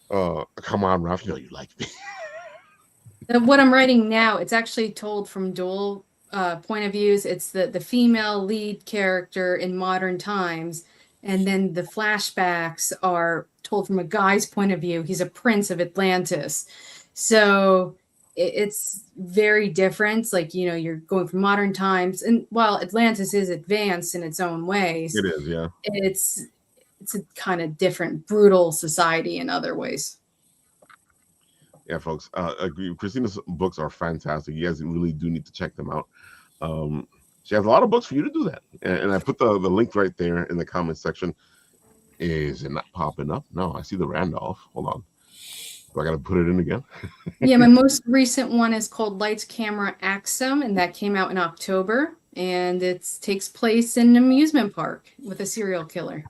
up. Come on, Ralph, you like me. What I'm writing now, it's actually told from dual point of views. It's the female lead character in modern times, and then the flashbacks are told from a guy's point of view. He's a prince of Atlantis, so it's very different. Like, you're going from modern times, and while Atlantis is advanced in its own ways, it is, yeah. It's a kind of different, brutal society in other ways. Yeah, folks. Agree. Christina's books are fantastic. You guys really do need to check them out. She has a lot of books for you to do that. And I put the link right there in the comment section. Is it not popping up? No, I see the Randolph. Hold on. Do I got to put it in again? Yeah, my most recent one is called Lights, Camera, Axum, and that came out in October. And it takes place in an amusement park with a serial killer.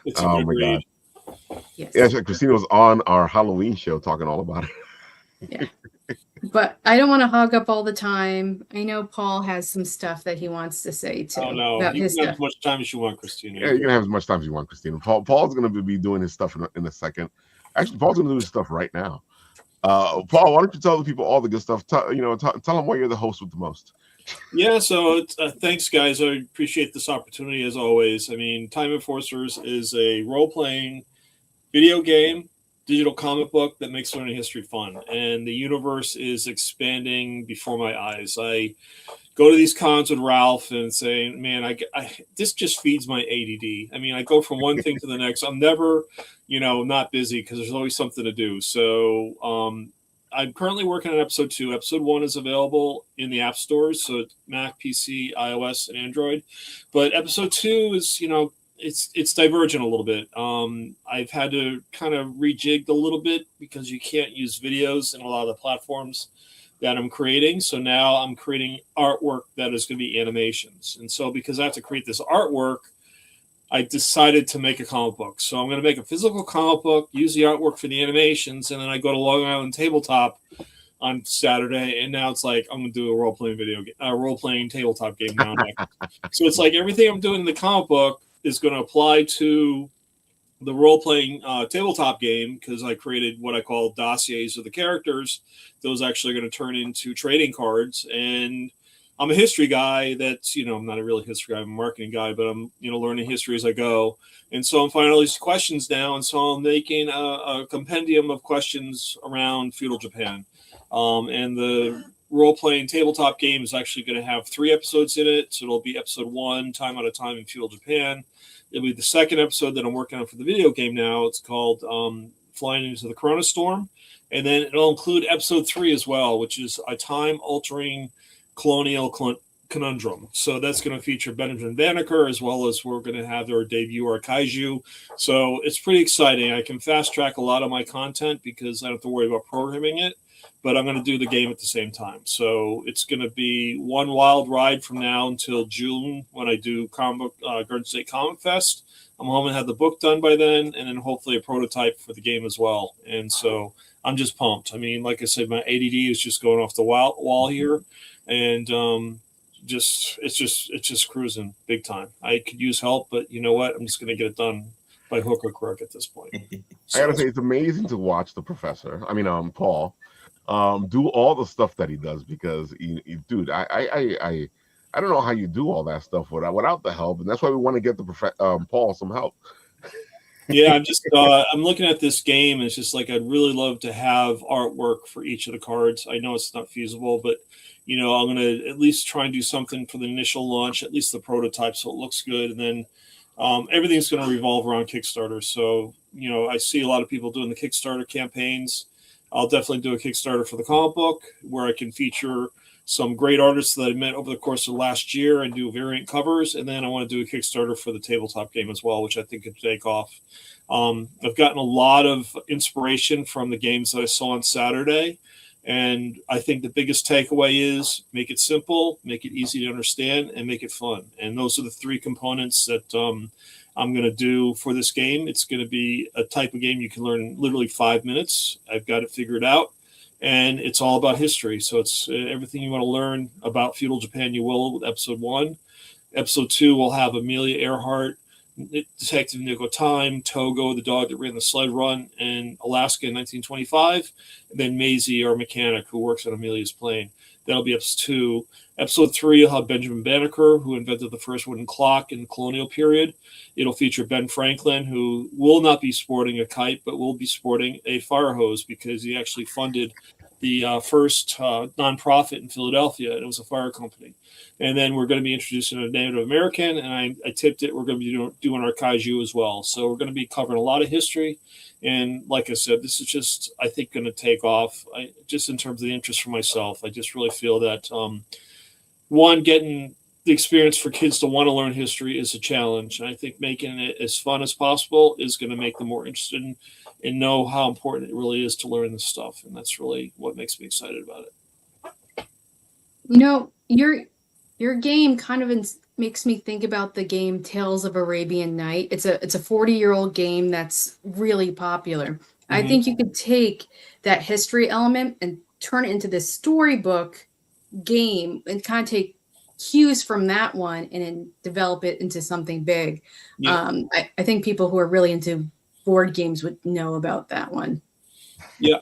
It's a good read. Yes. Yeah, Christina was on our Halloween show talking all about it. Yeah. But I don't want to hog up all the time. I know Paul has some stuff that he wants to say too. Oh no, about you his can have stuff. as much time as you want, Christina. Yeah, you can have as much time as you want, Christina. Paul's going to be doing his stuff in a second. Actually, Paul's going to do his stuff right now. Paul, why don't you tell the people all the good stuff? Tell them why you're the host with the most. Yeah, so thanks, guys. I appreciate this opportunity as always. I mean, Time Enforcers is a role-playing video game, digital comic book that makes learning history fun, and the universe is expanding before my eyes. I go to these cons with Ralph and saying, man, I this just feeds my ADD. I mean, I go from one thing to the next. I'm never, not busy because there's always something to do. So I'm currently working on episode 2. Episode 1 is available in the app stores, so it's Mac, PC, iOS, and Android. But episode 2 is, it's divergent a little bit. I've had to kind of rejig a little bit because you can't use videos in a lot of the platforms that I'm creating. So now I'm creating artwork that is going to be animations. And so because I have to create this artwork, I decided to make a comic book. So I'm going to make a physical comic book, use the artwork for the animations, and then I go to Long Island Tabletop on Saturday, and now it's like I'm going to do a role-playing tabletop game now. So it's like everything I'm doing in the comic book is going to apply to the role-playing tabletop game, because I created what I call dossiers of the characters. Those actually are going to turn into trading cards. And I'm a history guy that's, I'm not a real history guy, I'm a marketing guy, but I'm, learning history as I go. And so I'm finding all these questions now. And so I'm making a compendium of questions around feudal Japan. And the role-playing tabletop game is actually going to have 3 episodes in it. So it'll be episode 1, Time Out of Time in Feudal Japan. It'll be the second episode that I'm working on for the video game now. It's called Flying into the Corona Storm. And then it'll include episode 3 as well, which is a time-altering colonial conundrum. So that's going to feature Benjamin Banneker, as well as we're going to have their debut our kaiju. So it's pretty exciting. I can fast-track a lot of my content because I don't have to worry about programming it, but I'm going to do the game at the same time. So it's going to be one wild ride from now until June when I do Garden State Comic Fest. I'm hoping to have the book done by then, and then hopefully a prototype for the game as well. And so I'm just pumped. I mean, like I said, my ADD is just going off the wall here, and it's just cruising big time. I could use help, but you know what? I'm just going to get it done by hook or crook at this point. So, I gotta say, it's amazing to watch the professor. I mean, Paul, do all the stuff that he does, because, dude, I don't know how you do all that stuff without the help, and that's why we want to get the Paul some help. Yeah, I'm looking at this game, and it's just like I'd really love to have artwork for each of the cards. I know it's not feasible, but I'm going to at least try and do something for the initial launch, at least the prototype, so it looks good, and then everything's going to revolve around Kickstarter. So I see a lot of people doing the Kickstarter campaigns. I'll definitely do a Kickstarter for the comic book where I can feature some great artists that I met over the course of last year and do variant covers. And then I want to do a Kickstarter for the tabletop game as well, which I think could take off. I've gotten a lot of inspiration from the games that I saw on Saturday. And I think the biggest takeaway is make it simple, make it easy to understand, and make it fun. And those are the 3 components that I'm going to do for this game. It's going to be a type of game you can learn in literally 5 minutes. I've got it figured out. And it's all about history. So it's everything you want to learn about feudal Japan, you will with episode 1. Episode 2 will have Amelia Earhart, Detective Nico Time, Togo, the dog that ran the sled run in Alaska in 1925, and then Maisie, our mechanic, who works on Amelia's plane. That'll be episode 2. Episode 3 will have Benjamin Banneker, who invented the first wooden clock in the colonial period. It'll feature Ben Franklin, who will not be sporting a kite, but will be sporting a fire hose because he actually funded the first nonprofit in Philadelphia, and it was a fire company. And then we're going to be introducing a Native American, and I tipped it, we're going to be doing our kaiju as well. So we're going to be covering a lot of history. And like I said, this is just, I think, going to take off. Just in terms of the interest for myself, I just really feel that, one, getting the experience for kids to want to learn history is a challenge. And I think making it as fun as possible is going to make them more interested in know how important it really is to learn this stuff. And that's really what makes me excited about it. You know, your game kind of makes me think about the game Tales of Arabian Night. It's a 40-year-old game that's really popular. I think you could take that history element and turn it into this storybook game and kind of take cues from that one and then develop it into something big. Yeah. I think people who are really into board games would know about that one. Yeah,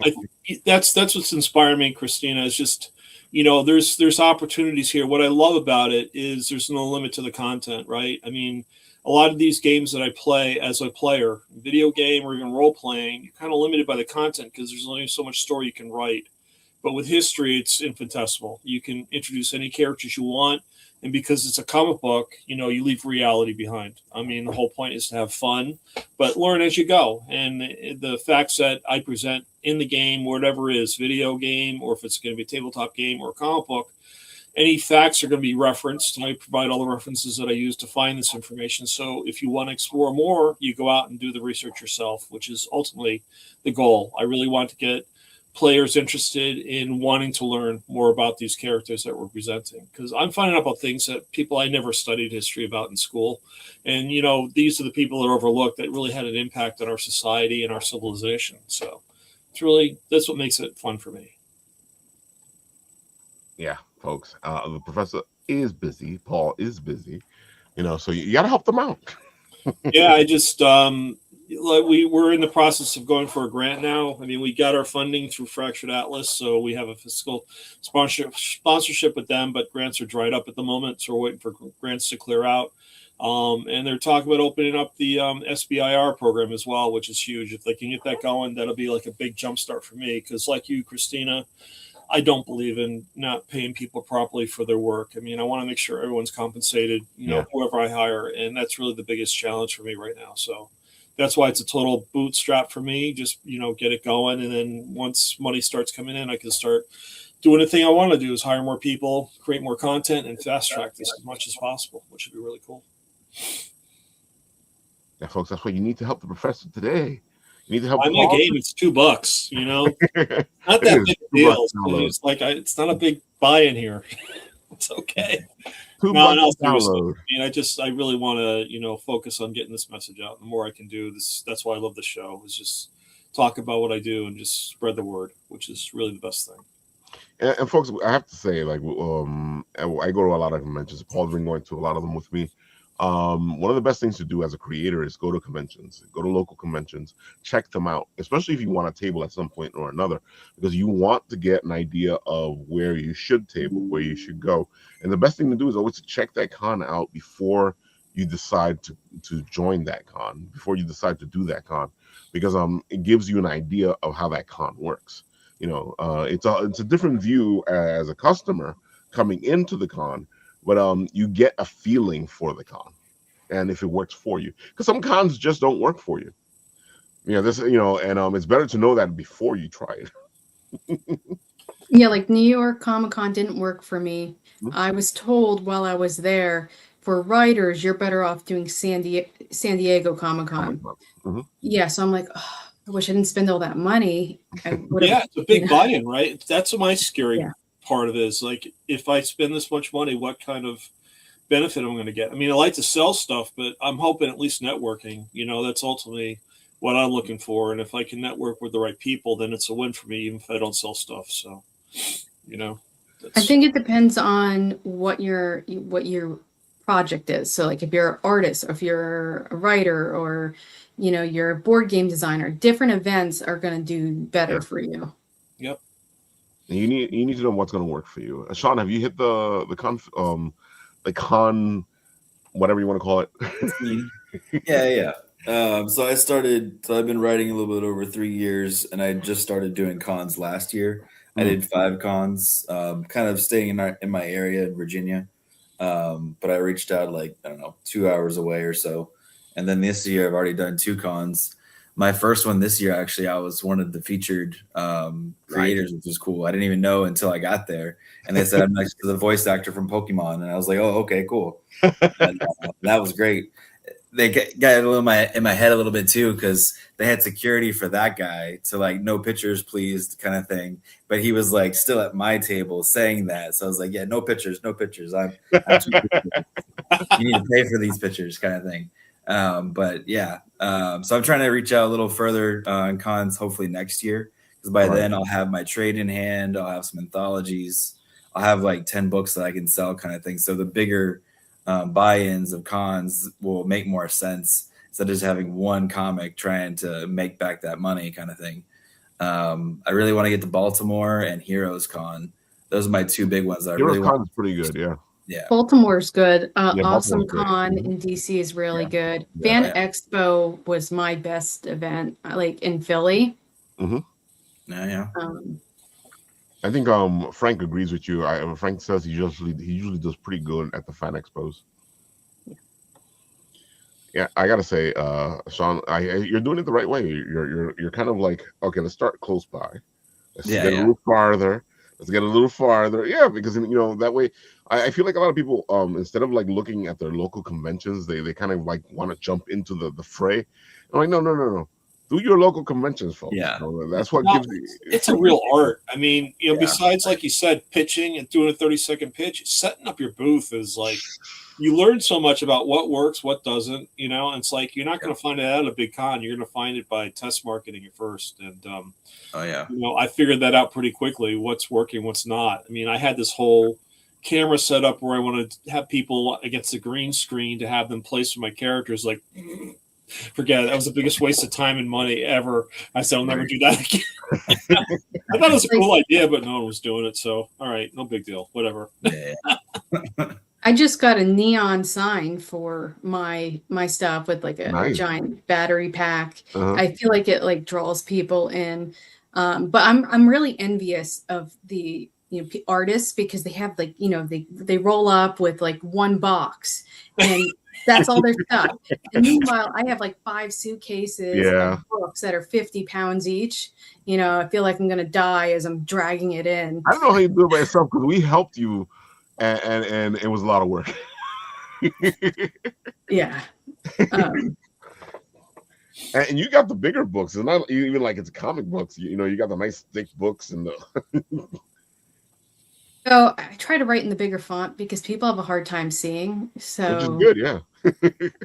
that's what's inspired me, Christina, is just, there's opportunities here. What I love about it is there's no limit to the content, right? I mean, a lot of these games that I play as a player, video game or even role playing, you're kind of limited by the content because there's only so much story you can write. But with history, it's infinitesimal. You can introduce any characters you want. And because it's a comic book, you leave reality behind. I mean, the whole point is to have fun, but learn as you go. And the facts that I present in the game, whatever it is, video game, or if it's going to be a tabletop game or a comic book, any facts are going to be referenced. And I provide all the references that I use to find this information. So if you want to explore more, you go out and do the research yourself, which is ultimately the goal. I really want to get players interested in wanting to learn more about these characters that we're presenting, because I'm finding out about things that people I never studied history about in school. And, these are the people that are overlooked that really had an impact on our society and our civilization. So that's what makes it fun for me. Yeah, folks, the professor is busy. Paul is busy, so you got to help them out. Yeah, I just, we're in the process of going for a grant now. I mean, we got our funding through Fractured Atlas, so we have a fiscal sponsorship with them, but grants are dried up at the moment, so we're waiting for grants to clear out. And they're talking about opening up the SBIR program as well, which is huge. If they can get that going, that'll be like a big jumpstart for me, because like you, Christina, I don't believe in not paying people properly for their work. I mean, I want to make sure everyone's compensated, whoever I hire, and that's really the biggest challenge for me right now. So that's why it's a total bootstrap for me. Just, get it going. And then once money starts coming in, I can start doing the thing I want to do, is hire more people, create more content, and fast track this as much as possible, which would be really cool. Yeah, folks, that's why you need to help the professor today. You need to help. On my game, it's $2. Not that big a deal. It's like it's not a big buy-in here. It's okay. No, seriously. I mean, I really want to, focus on getting this message out. The more I can do this, that's why I love the show, is just talk about what I do and just spread the word, which is really the best thing. And folks, I have to say, like, I go to a lot of conventions. Paul's been going to a lot of them with me. One of the best things to do as a creator is go to conventions, go to local conventions, check them out, especially if you want a table at some point or another, because you want to get an idea of where you should table, where you should go. And the best thing to do is always to check that con out before you decide to join that con, before you decide to do that con, because it gives you an idea of how that con works. It's a different view as a customer coming into the con, but you get a feeling for the con, and if it works for you, because some cons just don't work for you. And it's better to know that before you try it. Yeah, like New York Comic Con didn't work for me. I was told while I was there, for writers, you're better off doing San Diego Comic Con. Yeah, so I'm like, oh, I wish I didn't spend all that money. Yeah, it's a big buy-in, right? That's my scary part of it, is like, if I spend this much money, what kind of benefit I'm going to get? I mean, I like to sell stuff, but I'm hoping at least networking. That's ultimately what I'm looking for. And if I can network with the right people, then it's a win for me, even if I don't sell stuff. So, I think it depends on what your project is. So, like, if you're an artist, or if you're a writer, or you're a board game designer, different events are going to do better for you. Yep. And you need to know what's going to work for you. Sean, have you hit the con, whatever you want to call it? Yeah. So I've been writing a little bit over 3 years, and I just started doing cons last year. I did 5 cons, kind of staying in my area in Virginia. But I reached out 2 hours away or so. And then this year I've already done 2 cons. my first one this year, actually, I was one of the featured creators, which was cool. I didn't even know until I got there, and they said I'm next to the voice actor from Pokemon, and I was like, oh, okay, cool. And, that was great. They got a little in my head a little bit too, because they had security for that guy to like no pictures please kind of thing, but he was like still at my table saying that, so I was like, yeah, no pictures, I'm too cool. You need to pay for these pictures kind of thing. But yeah, so I'm trying to reach out a little further on cons hopefully next year, because by then I'll have my trade in hand, I'll have some anthologies, I'll have like 10 books that I can sell kind of thing, so the bigger buy-ins of cons will make more sense instead of just having one comic trying to make back that money kind of thing. I really want to get to Baltimore and Heroes Con. Those are my two big ones that I really want. Con's pretty good, yeah. Yeah, Baltimore's good. Yeah, Awesome Baltimore's Con great. in DC is really good. Yeah. Fan Expo was my best event, like in Philly. yeah. I think Frank agrees with you. Frank says he usually does pretty good at the fan expos. Yeah, I gotta say, Sean, you're doing it the right way. You're kind of like, okay, let's start close by. Let's get a little farther. Let's get a little farther. Yeah, because that way, I feel like a lot of people, instead of like looking at their local conventions, they kind of like want to jump into the fray. I'm like, no. Do your local conventions, folks. Yeah, that's what gives you. It's a real art. I mean, besides, like you said, pitching and doing a 30-second pitch, setting up your booth is like, you learn so much about what works, what doesn't. And it's like you're not going to find it at a big con. You're going to find it by test marketing it first. And I figured that out pretty quickly. What's working, what's not. I mean, I had this whole camera set up where I wanted to have people against the green screen to have them place my characters. Like, forget it. That was the biggest waste of time and money ever. I said I'll never do that again. I thought it was a cool idea, but no one was doing it. So, all right, no big deal. Whatever. Yeah. I just got a neon sign for my stuff with like a giant battery pack. I feel like it like draws people in, but I'm really envious of the artists, because they have like they roll up with like one box and that's all their stuff. And meanwhile, I have like 5 suitcases of books that are 50 pounds each. I feel like I'm gonna die as I'm dragging it in. I don't know how you do it by yourself, because we helped you. And it was a lot of work. Yeah. And you got the bigger books. It's not even like it's comic books. You got the nice thick books and the. So I try to write in the bigger font because people have a hard time seeing. So which is good, yeah.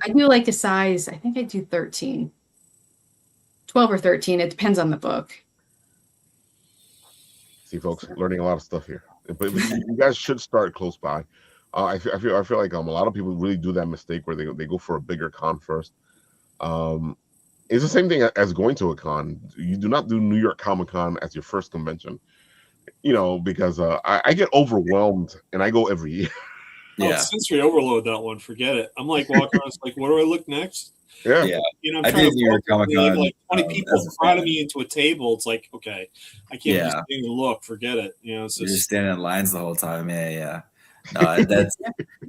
I do like a size. I think I do 13, 12 or 13. It depends on the book. See, folks, learning a lot of stuff here. But you guys should start close by. I feel like a lot of people really do that mistake where they go for a bigger con first. It's the same thing as going to a con. You do not do New York Comic Con as your first convention, because I get overwhelmed and I go every year. Yeah, sensory overload, that one. Forget it. I'm like walking around, it's like, where do I look next? Yeah. I'm trying to New York Comic Con. Like 20 people crowded me into a table. It's like, okay, I can't just stand and look. Forget it. It's You're just standing in lines the whole time. Yeah. No, that's.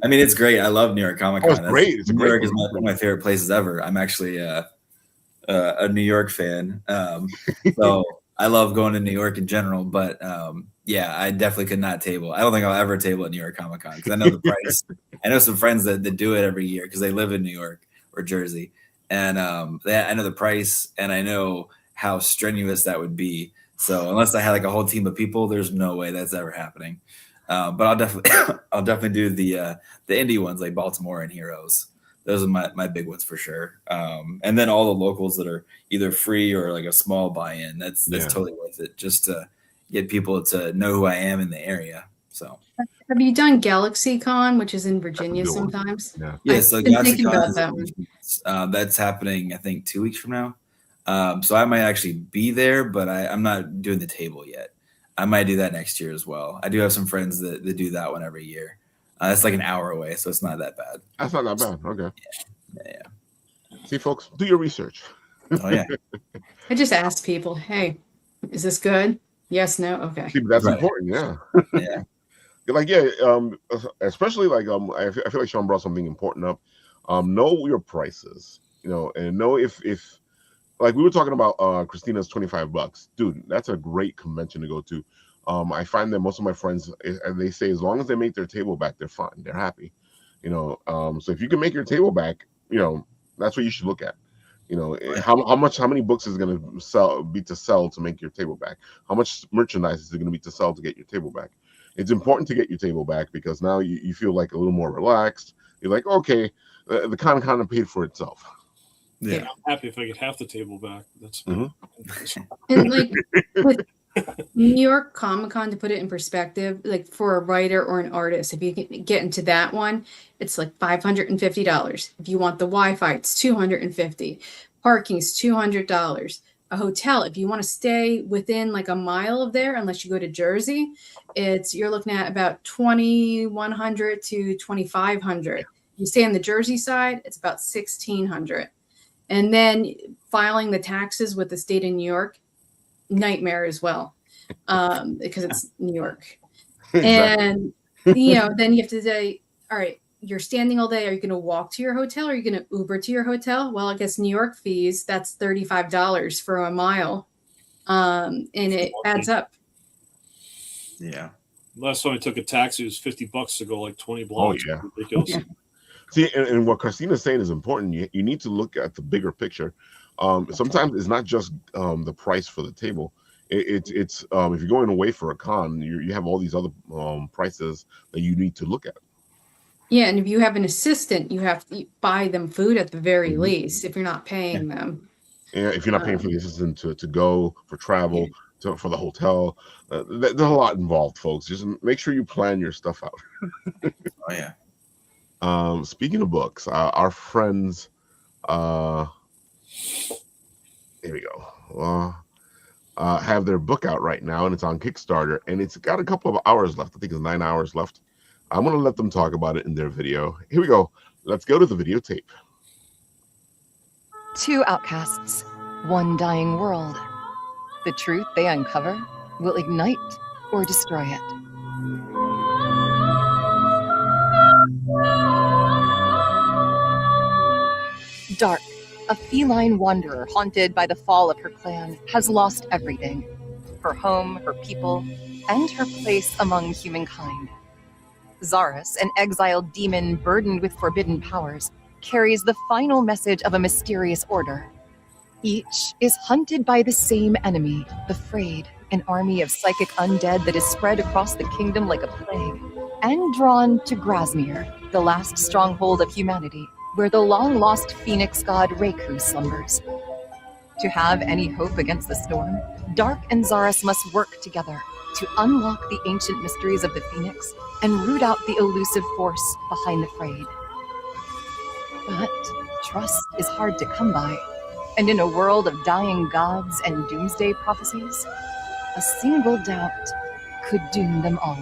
I mean, it's great. I love New York Comic Con. Oh, it's great. New York is one of my favorite places ever. I'm actually a New York fan, so I love going to New York in general. But I definitely could not table. I don't think I'll ever table at New York Comic Con because I know the price. I know some friends that do it every year because they live in New York or Jersey, and I know the price and I know how strenuous that would be. So unless I had like a whole team of people, there's no way that's ever happening. But I'll definitely do the indie ones like Baltimore and Heroes. Those are my big ones for sure. And then all the locals that are either free or like a small buy-in. That's totally worth it just to get people to know who I am in the area. So have you done GalaxyCon, which is in Virginia sometimes? Yeah. So GalaxyCon, that's happening I think 2 weeks from now. So I might actually be there, but I'm not doing the table yet. I might do that next year as well. I do have some friends that do that one every year. It's like an hour away, so it's not that bad. That's not that bad. Okay. Yeah. See, folks, do your research. Oh yeah. I just ask people, "Hey, is this good? Yes, no, okay." See, that's important. Yeah. Yeah. Like especially like I feel like Sean brought something important up. Know your prices, and know if like we were talking about Christina's $25, dude. That's a great convention to go to. I find that most of my friends, they say as long as they make their table back, they're fine. They're happy, you know. So if you can make your table back, you know, that's what you should look at. You know, how many books is going to sell to make your table back? How much merchandise is it going to be to sell to get your table back? It's important to get your table back because now you feel like a little more relaxed. You're like, okay, the con kind of paid for itself. Yeah, I'm happy if I get half the table back. That's and like with New York Comic Con, to put it in perspective, like for a writer or an artist, if you get into that one, it's like $550. If you want the Wi-Fi, it's $250. Parking's $200. A hotel, if you want to stay within like a mile of there, unless you go to Jersey, you're looking at about $2,100 to $2,500. You stay on the Jersey side, it's about $1,600. And then filing the taxes with the state of New York, nightmare as well, because it's New York. Exactly. And you know, then you have to say, all right, you're standing all day. Are you going to walk to your hotel? Or are you going to Uber to your hotel? Well, I guess New York fees, that's $35 for a mile, and it adds up. Yeah. Last time I took a taxi, it was $50 to go like 20 blocks. Oh yeah, ridiculous. Yeah. See, and what Christina's saying is important. You need to look at the bigger picture. Sometimes it's not just the price for the table. It's if you're going away for a con, you have all these other prices that you need to look at. Yeah, and if you have an assistant, you have to buy them food at the very least if you're not paying them. Yeah, if you're not paying for the assistant to go for travel, for the hotel, there's a lot involved, folks. Just make sure you plan your stuff out. Oh yeah. Speaking of books, our friends, here we go. Have their book out right now, and it's on Kickstarter, and it's got a couple of hours left. I think it's 9 hours left. I'm going to let them talk about it in their video. Here we go. Let's go to the videotape. Two outcasts, one dying world. The truth they uncover will ignite or destroy it. Dark, a feline wanderer haunted by the fall of her clan, has lost everything. Her home, her people, and her place among humankind. Zaris, an exiled demon burdened with forbidden powers, carries the final message of a mysterious order. Each is hunted by the same enemy, the Frayed, an army of psychic undead that is spread across the kingdom like a plague, and drawn to Grasmere, the last stronghold of humanity, where the long-lost phoenix god Reku slumbers. To have any hope against the storm, Dark and Zaris must work together to unlock the ancient mysteries of the Phoenix and root out the elusive force behind the Frayed. But trust is hard to come by, and in a world of dying gods and doomsday prophecies, a single doubt could doom them all.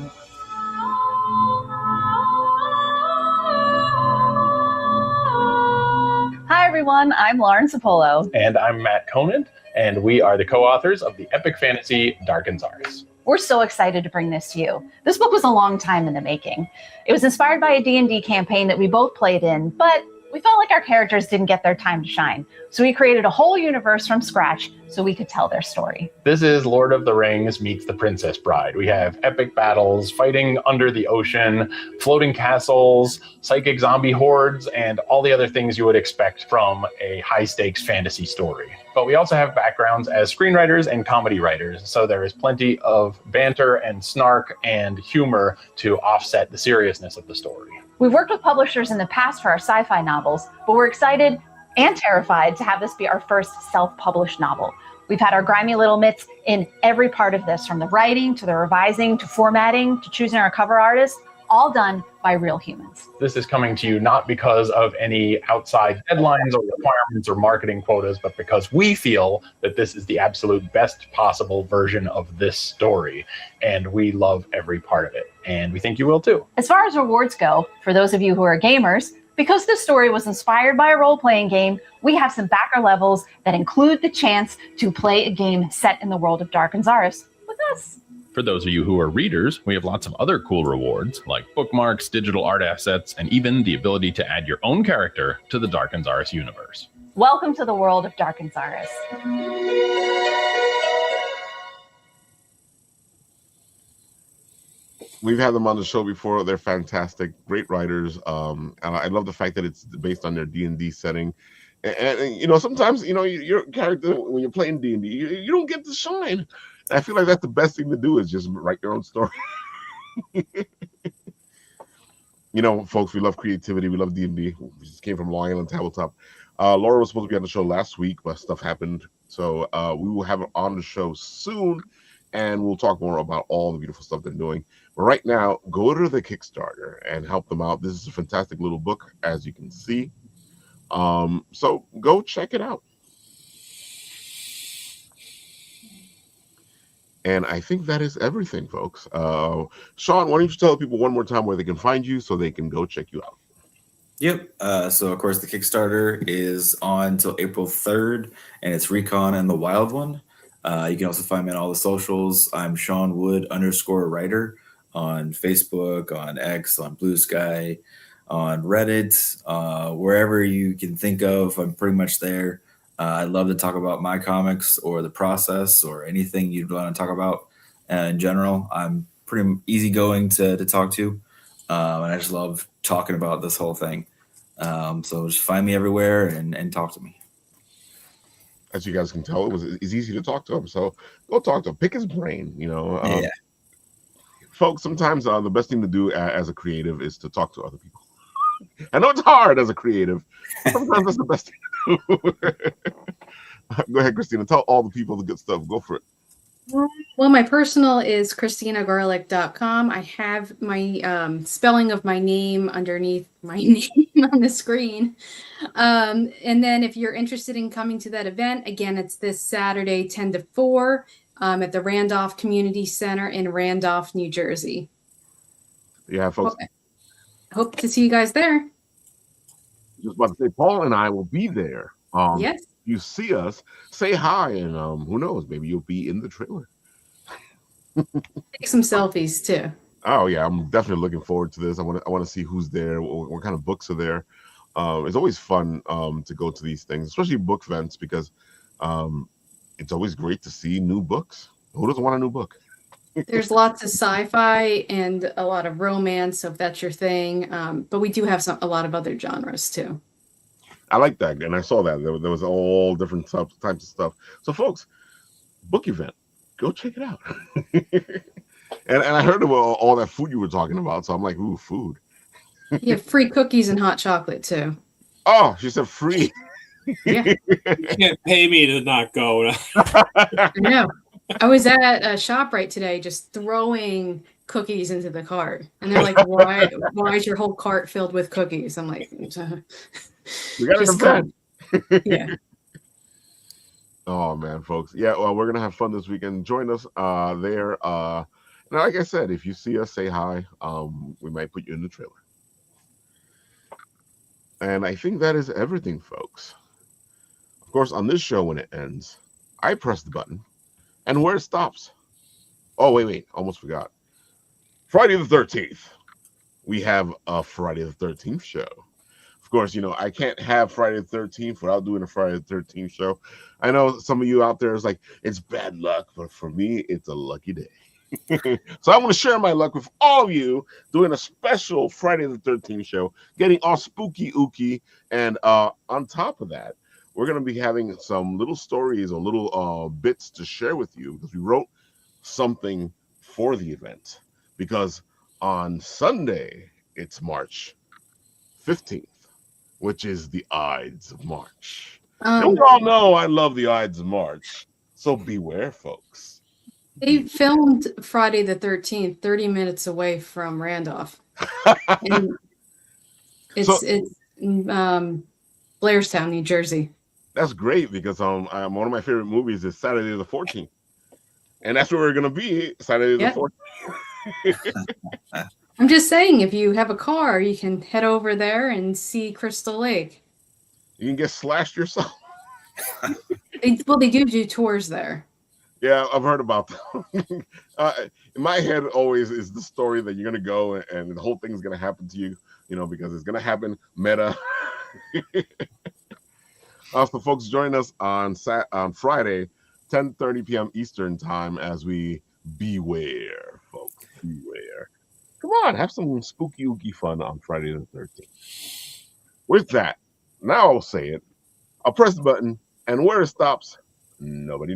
Hi everyone, I'm Lauren Sapolo. And I'm Matt Conant, and we are the co-authors of the epic fantasy Dark and Zaris. We're so excited to bring this to you. This book was a long time in the making. It was inspired by a D&D campaign that we both played in, but we felt like our characters didn't get their time to shine. So we created a whole universe from scratch so we could tell their story. This is Lord of the Rings meets The Princess Bride. We have epic battles, fighting under the ocean, floating castles, psychic zombie hordes, and all the other things you would expect from a high-stakes fantasy story. But we also have backgrounds as screenwriters and comedy writers, so there is plenty of banter and snark and humor to offset the seriousness of the story. We've worked with publishers in the past for our sci-fi novels, but we're excited and terrified to have this be our first self-published novel. We've had our grimy little mitts in every part of this, from the writing to the revising to formatting to choosing our cover artist, all done by real humans. This is coming to you not because of any outside deadlines or requirements or marketing quotas, but because we feel that this is the absolute best possible version of this story. And we love every part of it. And we think you will too. As far as rewards go, for those of you who are gamers, because this story was inspired by a role-playing game, we have some backer levels that include the chance to play a game set in the world of Dark and Zaris with us. For those of you who are readers, we have lots of other cool rewards like bookmarks, digital art assets, and even the ability to add your own character to the Dark and Zaris universe. Welcome to the world of Dark and Zaris. We've had them on the show before. They're fantastic, great writers. And I love the fact that it's based on their D&D setting. And sometimes your character, when you're playing D&D, you don't get to shine. And I feel like that's the best thing to do, is just write your own story. Folks, we love creativity. We love D&D. We just came from Long Island Tabletop. Laura was supposed to be on the show last week, but stuff happened. So we will have her on the show soon, and we'll talk more about all the beautiful stuff they're doing. But right now, go to the Kickstarter and help them out. This is a fantastic little book, as you can see. So go check it out. And I think that is everything, folks. Sean, why don't you tell people one more time where they can find you so they can go check you out? Yep. So, of course, the Kickstarter is on until April 3rd, and it's Recon and the Wild One. You can also find me on all the socials. I'm Sean Wood _writer on Facebook, on X, on Blue Sky, on Reddit, wherever you can think of. I'm pretty much there. I'd love to talk about my comics or the process or anything you'd want to talk about in general. I'm pretty easygoing to talk to, and I just love talking about this whole thing. So just find me everywhere and talk to me. As you guys can tell, it's easy to talk to him. So go talk to him. Pick his brain. Yeah. Folks, sometimes the best thing to do as a creative is to talk to other people. I know it's hard as a creative. Sometimes that's the best thing to do. Go ahead, Christina. Tell all the people the good stuff. Go for it. Well, my personal is ChristinaGarlic.com. I have my spelling of my name underneath my name on the screen. And then if you're interested in coming to that event, again, it's this Saturday, 10 to 4 at the Randolph Community Center in Randolph, New Jersey. Yeah, folks. Hope to see you guys there. Just about to say, Paul and I will be there. Yes. You see us, say hi, and who knows, maybe you'll be in the trailer. Take some selfies too. Oh yeah, I'm definitely looking forward to this. I want to see who's there, what kind of books are there. It's always fun to go to these things, especially book events, because it's always great to see new books. Who doesn't want a new book? There's lots of sci-fi and a lot of romance, so if that's your thing. But we do have a lot of other genres too. I like that, and I saw that there was all different types of stuff. So, folks, book event, go check it out. and I heard about all that food you were talking about, so I'm like, ooh, food. You have free cookies and hot chocolate too. Oh, she said free. Yeah, You can't pay me to not go. I know. I was at a ShopRite today, just throwing cookies into the cart, and they're like, "Why is your whole cart filled with cookies?" I'm like, "We got an event." Yeah. Oh man, folks. Yeah, well, we're gonna have fun this weekend. Join us there. Now, like I said, if you see us, say hi. We might put you in the trailer. And I think that is everything, folks. Of course, on this show, when it ends, I press the button, and where it stops. Oh, wait, almost forgot. Friday the 13th. We have a Friday the 13th show. Of course, I can't have Friday the 13th without doing a Friday the 13th show. I know some of you out there is like, it's bad luck, but for me, it's a lucky day. So I want to share my luck with all of you doing a special Friday the 13th show, getting all spooky ooky. And on top of that, we're going to be having some little stories or little bits to share with you, because we wrote something for the event. Because on Sunday, it's March 15th, which is the Ides of March. And we all know I love the Ides of March. So beware, folks. They filmed Friday the 13th 30 minutes away from Randolph. And it's in Blairstown, New Jersey. That's great, because one of my favorite movies is Saturday the 14th. And that's where we're going to be, Saturday the 14th. I'm just saying, if you have a car, you can head over there and see Crystal Lake. You can get slashed yourself. They do tours there. Yeah, I've heard about that. In my head, always is the story that you're going to go and the whole thing's going to happen to you, because it's going to happen meta. So folks, join us on Friday, 10:30 p.m. Eastern time as we beware, folks. Beware. Come on, have some spooky ooky fun on Friday the 13th. With that, now I'll say it. I'll press the button, and where it stops, nobody